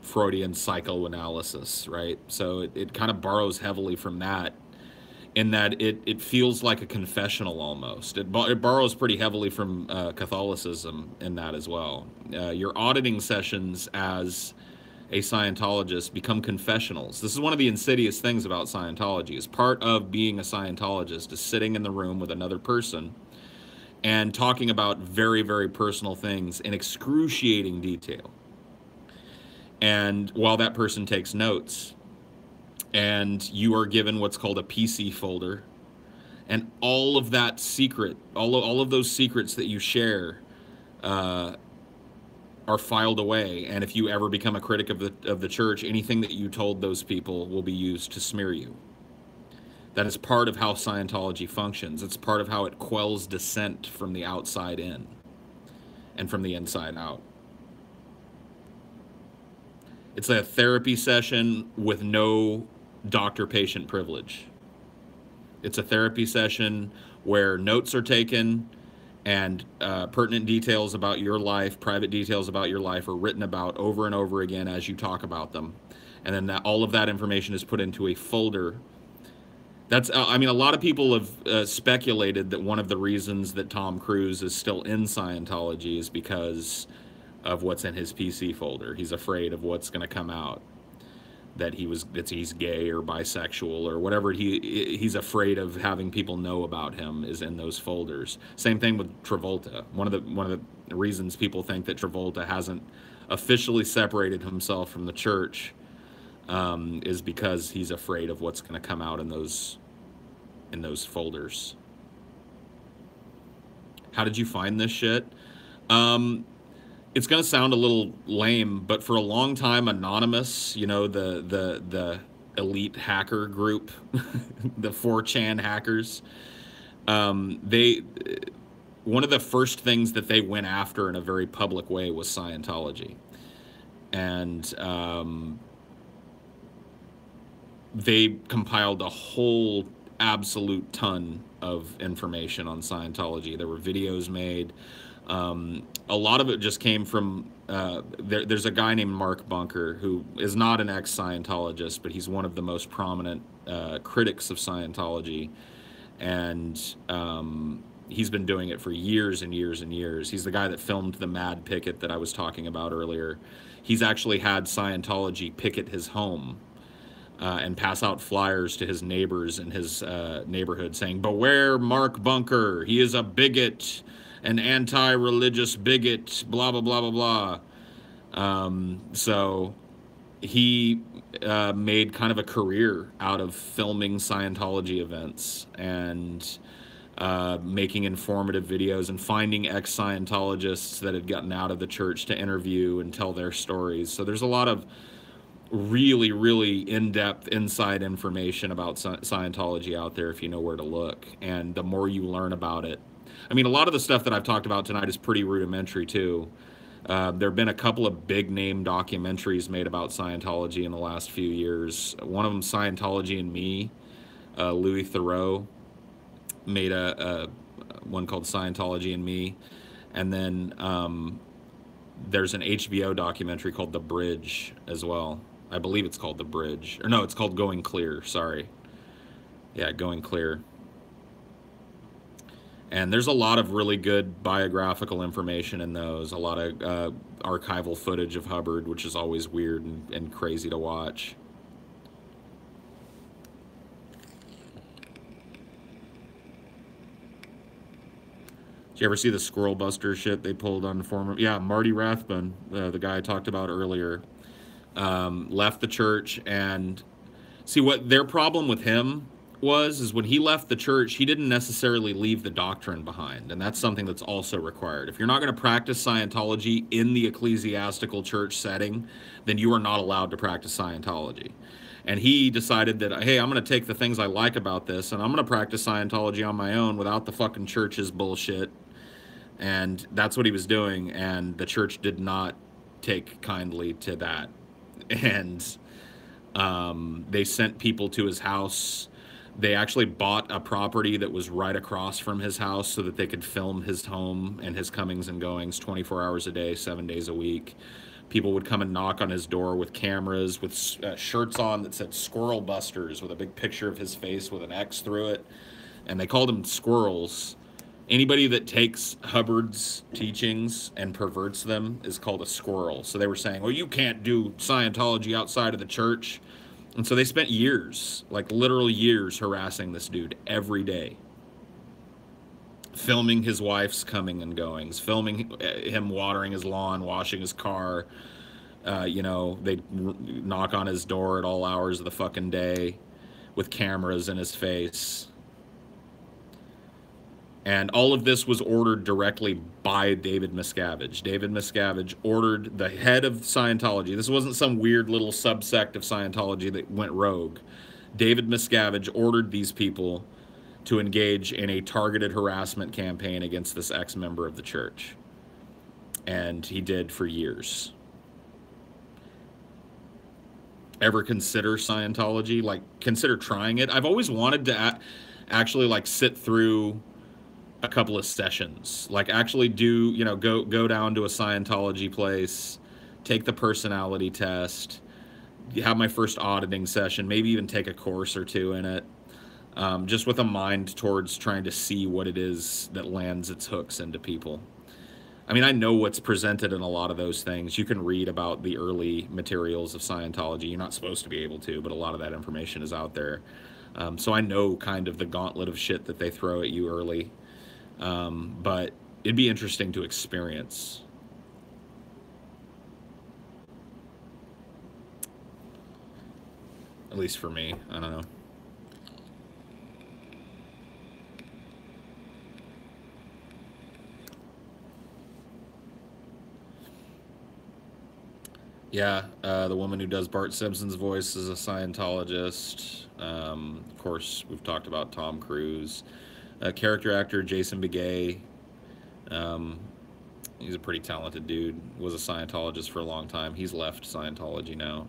Freudian psychoanalysis, right? So it kind of borrows heavily from that, in that it feels like a confessional almost. It borrows pretty heavily from Catholicism in that as well. Your auditing sessions as a Scientologist become confessionals. This is one of the insidious things about Scientology. Is part of being a Scientologist is sitting in the room with another person and talking about very, very personal things in excruciating detail. And while that person takes notes, and you are given what's called a PC folder, and all of that secret, all of those secrets that you share are filed away. And if you ever become a critic of the church, anything that you told those people will be used to smear you. That is part of how Scientology functions. It's part of how it quells dissent from the outside in and from the inside out. It's a therapy session with no doctor-patient privilege. It's a therapy session where notes are taken and pertinent details about your life, private details about your life, are written about over and over again as you talk about them. And then all of that information is put into a folder. That's, I mean, a lot of people have speculated that one of the reasons that Tom Cruise is still in Scientology is because of what's in his PC folder. He's afraid of what's going to come out, that he's gay or bisexual or whatever he's afraid of having people know about him is in those folders. Same thing with Travolta. One of the reasons people think that Travolta hasn't officially separated himself from the church is because he's afraid of what's going to come out in those folders. How did you find this shit? It's going to sound a little lame, but for a long time, Anonymous, the elite hacker group, the 4chan hackers, one of the first things that they went after in a very public way was Scientology. And they compiled a whole absolute ton of information on Scientology. There were videos made. A lot of it just came from, there's a guy named Mark Bunker who is not an ex-Scientologist, but he's one of the most prominent critics of Scientology. And he's been doing it for years and years and years. He's the guy that filmed the mad picket that I was talking about earlier. He's actually had Scientology picket his home and pass out flyers to his neighbors in his neighborhood saying, "Beware Mark Bunker, he is a bigot, an anti-religious bigot, blah, blah, blah, blah, blah." So he made kind of a career out of filming Scientology events and making informative videos and finding ex-Scientologists that had gotten out of the church to interview and tell their stories. So there's a lot of really, really in-depth inside information about Scientology out there if you know where to look. And the more you learn about it, I mean, a lot of the stuff that I've talked about tonight is pretty rudimentary too. There have been a couple of big name documentaries made about Scientology in the last few years. One of them, Scientology and Me. Louis Theroux made a one called Scientology and Me. And then there's an HBO documentary called The Bridge as well. I believe it's called The Bridge. Or no, it's called Going Clear, sorry. Yeah, Going Clear. And there's a lot of really good biographical information in those. A lot of archival footage of Hubbard, which is always weird and crazy to watch. Did you ever see the Squirrel Buster shit they pulled on the former? Yeah, Marty Rathbun, the guy I talked about earlier, left the church. And see, what their problem with him is when he left the church, he didn't necessarily leave the doctrine behind. And that's something that's also required. If you're not going to practice Scientology in the ecclesiastical church setting, then you are not allowed to practice Scientology. And he decided that, hey, I'm going to take the things I like about this and I'm going to practice Scientology on my own without the fucking church's bullshit. And that's what he was doing. And the church did not take kindly to that. And they sent people to his house. They actually bought a property that was right across from his house so that they could film his home and his comings and goings 24 hours a day, 7 days a week. People would come and knock on his door with cameras, with shirts on that said Squirrel Busters, with a big picture of his face with an X through it. And they called them squirrels. Anybody that takes Hubbard's teachings and perverts them is called a squirrel. So they were saying, well, you can't do Scientology outside of the church. And so they spent years, like literal years, harassing this dude every day. Filming his wife's coming and goings, filming him watering his lawn, washing his car. You know, they'd knock on his door at all hours of the fucking day with cameras in his face. And all of this was ordered directly by David Miscavige. David Miscavige ordered the head of Scientology. This wasn't some weird little subsect of Scientology that went rogue. David Miscavige ordered these people to engage in a targeted harassment campaign against this ex-member of the church. And he did for years. Ever consider Scientology? Like, consider trying it? I've always wanted to actually, like, sit through a couple of sessions. Like, actually do, you know, go down to a Scientology place, take the personality test, have my first auditing session, maybe even take a course or two in it. Just with a mind towards trying to see what it is that lands its hooks into people. I mean, I know what's presented in a lot of those things. You can read about the early materials of Scientology. You're not supposed to be able to, but a lot of that information is out there. So I know kind of the gauntlet of shit that they throw at you early. But it'd be interesting to experience. At least for me. I don't know. Yeah, the woman who does Bart Simpson's voice is a Scientologist. Of course, we've talked about Tom Cruise. Character actor Jason Begay. He's a pretty talented dude. Was a Scientologist for a long time. He's left Scientology now.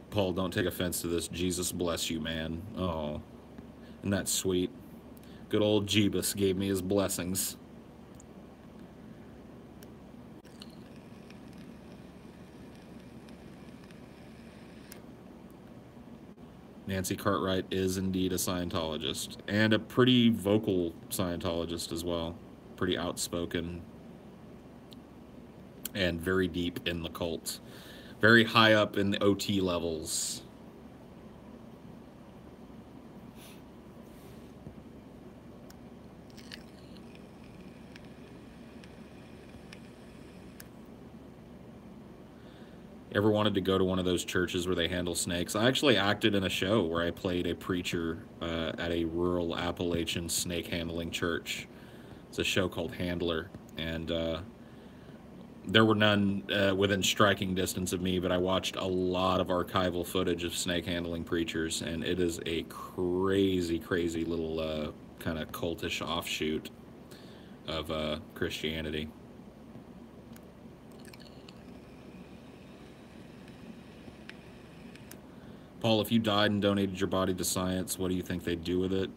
Paul, don't take offense to this. Jesus bless you, man. Oh, isn't that sweet? Good old Jeebus gave me his blessings. Nancy Cartwright is indeed a Scientologist, and a pretty vocal Scientologist as well. Pretty outspoken and very deep in the cult. Very high up in the OT levels. Ever wanted to go to one of those churches where they handle snakes? I actually acted in a show where I played a preacher at a rural Appalachian snake handling church. It's a show called Handler, and there were none within striking distance of me, but I watched a lot of archival footage of snake handling preachers, and it is a crazy, crazy little kind of cultish offshoot of Christianity. Paul, if you died and donated your body to science, what do you think they'd do with it?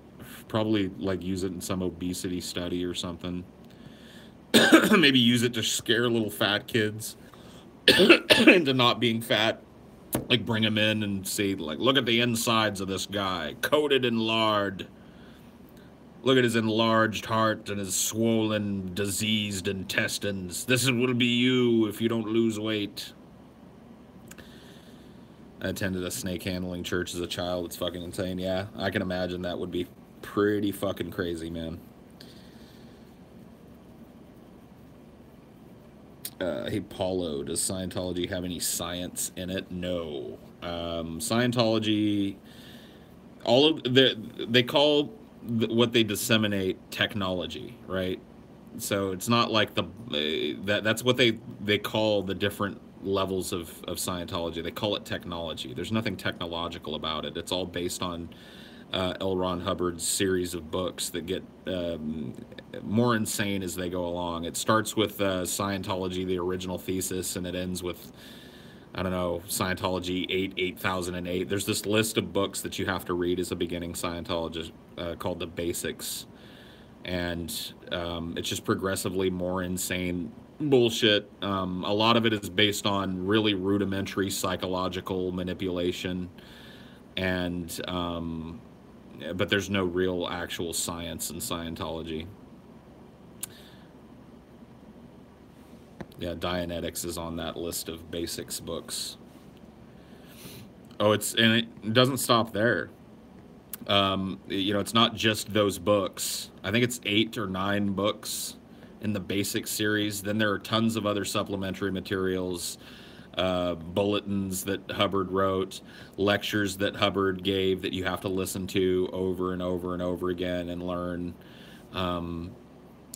Probably, like, use it in some obesity study or something. Maybe use it to scare little fat kids into not being fat. Like, bring them in and see, like, look at the insides of this guy, coated in lard. Look at his enlarged heart and his swollen, diseased intestines. This will be you if you don't lose weight. I attended a snake handling church as a child. It's fucking insane. Yeah, I can imagine that would be pretty fucking crazy, man. Hey, Paulo, does Scientology have any science in it? No. Scientology, all of they call what they disseminate technology, right? So it's not like that's what they call the different levels of Scientology. They call it technology. There's nothing technological about it. It's all based on L. Ron Hubbard's series of books that get more insane as they go along. It starts with Scientology, the original thesis, and it ends with, I don't know, Scientology 8008. There's this list of books that you have to read as a beginning Scientologist called The Basics. and it's just progressively more insane bullshit. A lot of it is based on really rudimentary psychological manipulation, and but there's no real actual science in Scientology. Yeah, Dianetics is on that list of basics books. Oh, and it doesn't stop there. You know, it's not just those books. I think it's 8 or 9 books in the basic series. Then there are tons of other supplementary materials, bulletins that Hubbard wrote, lectures that Hubbard gave that you have to listen to over and over and over again and learn.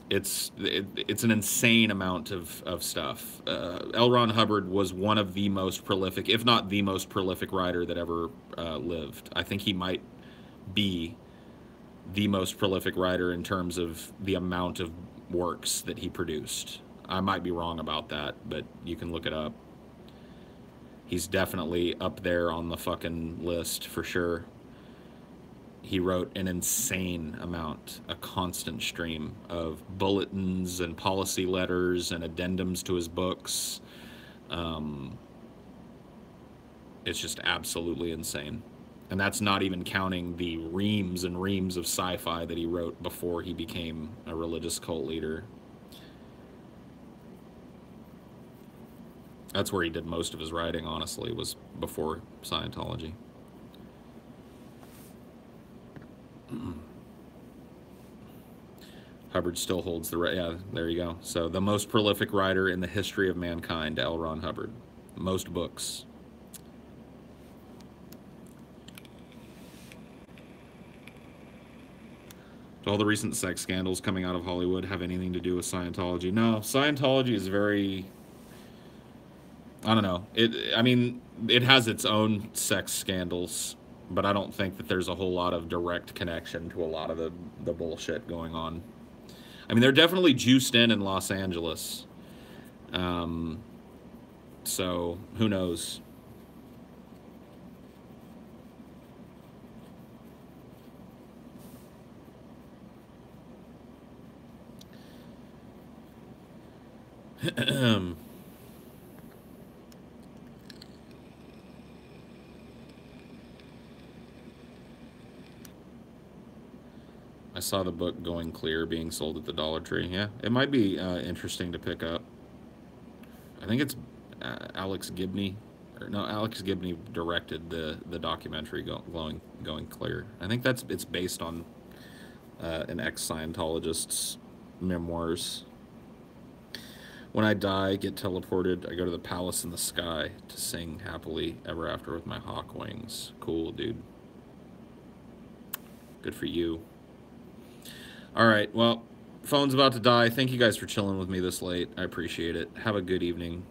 It's an insane amount of stuff. L. Ron Hubbard was one of the most prolific, if not the most prolific writer that ever lived. I think he might be the most prolific writer in terms of the amount of works that he produced. I might be wrong about that, but you can look it up. He's definitely up there on the fucking list for sure. He wrote an insane amount, a constant stream of bulletins and policy letters and addendums to his books. It's just absolutely insane. And that's not even counting the reams and reams of sci-fi that he wrote before he became a religious cult leader. That's where he did most of his writing, honestly, was before Scientology. Hubbard still holds the yeah, there you go. So the most prolific writer in the history of mankind, L. Ron Hubbard. Most books. Do all the recent sex scandals coming out of Hollywood have anything to do with Scientology? No, Scientology is very, I don't know. I mean, it has its own sex scandals, but I don't think that there's a whole lot of direct connection to a lot of the bullshit going on. I mean, they're definitely juiced in Los Angeles. So, who knows? I saw the book Going Clear being sold at the Dollar Tree. Yeah, it might be interesting to pick up. I think it's Alex Gibney. Or no, Alex Gibney directed the documentary Going Clear. I think it's based on an ex-Scientologist's memoirs. When I die, get teleported, I go to the palace in the sky to sing happily ever after with my hawk wings. Cool, dude. Good for you. All right, well, phone's about to die. Thank you guys for chilling with me this late. I appreciate it. Have a good evening.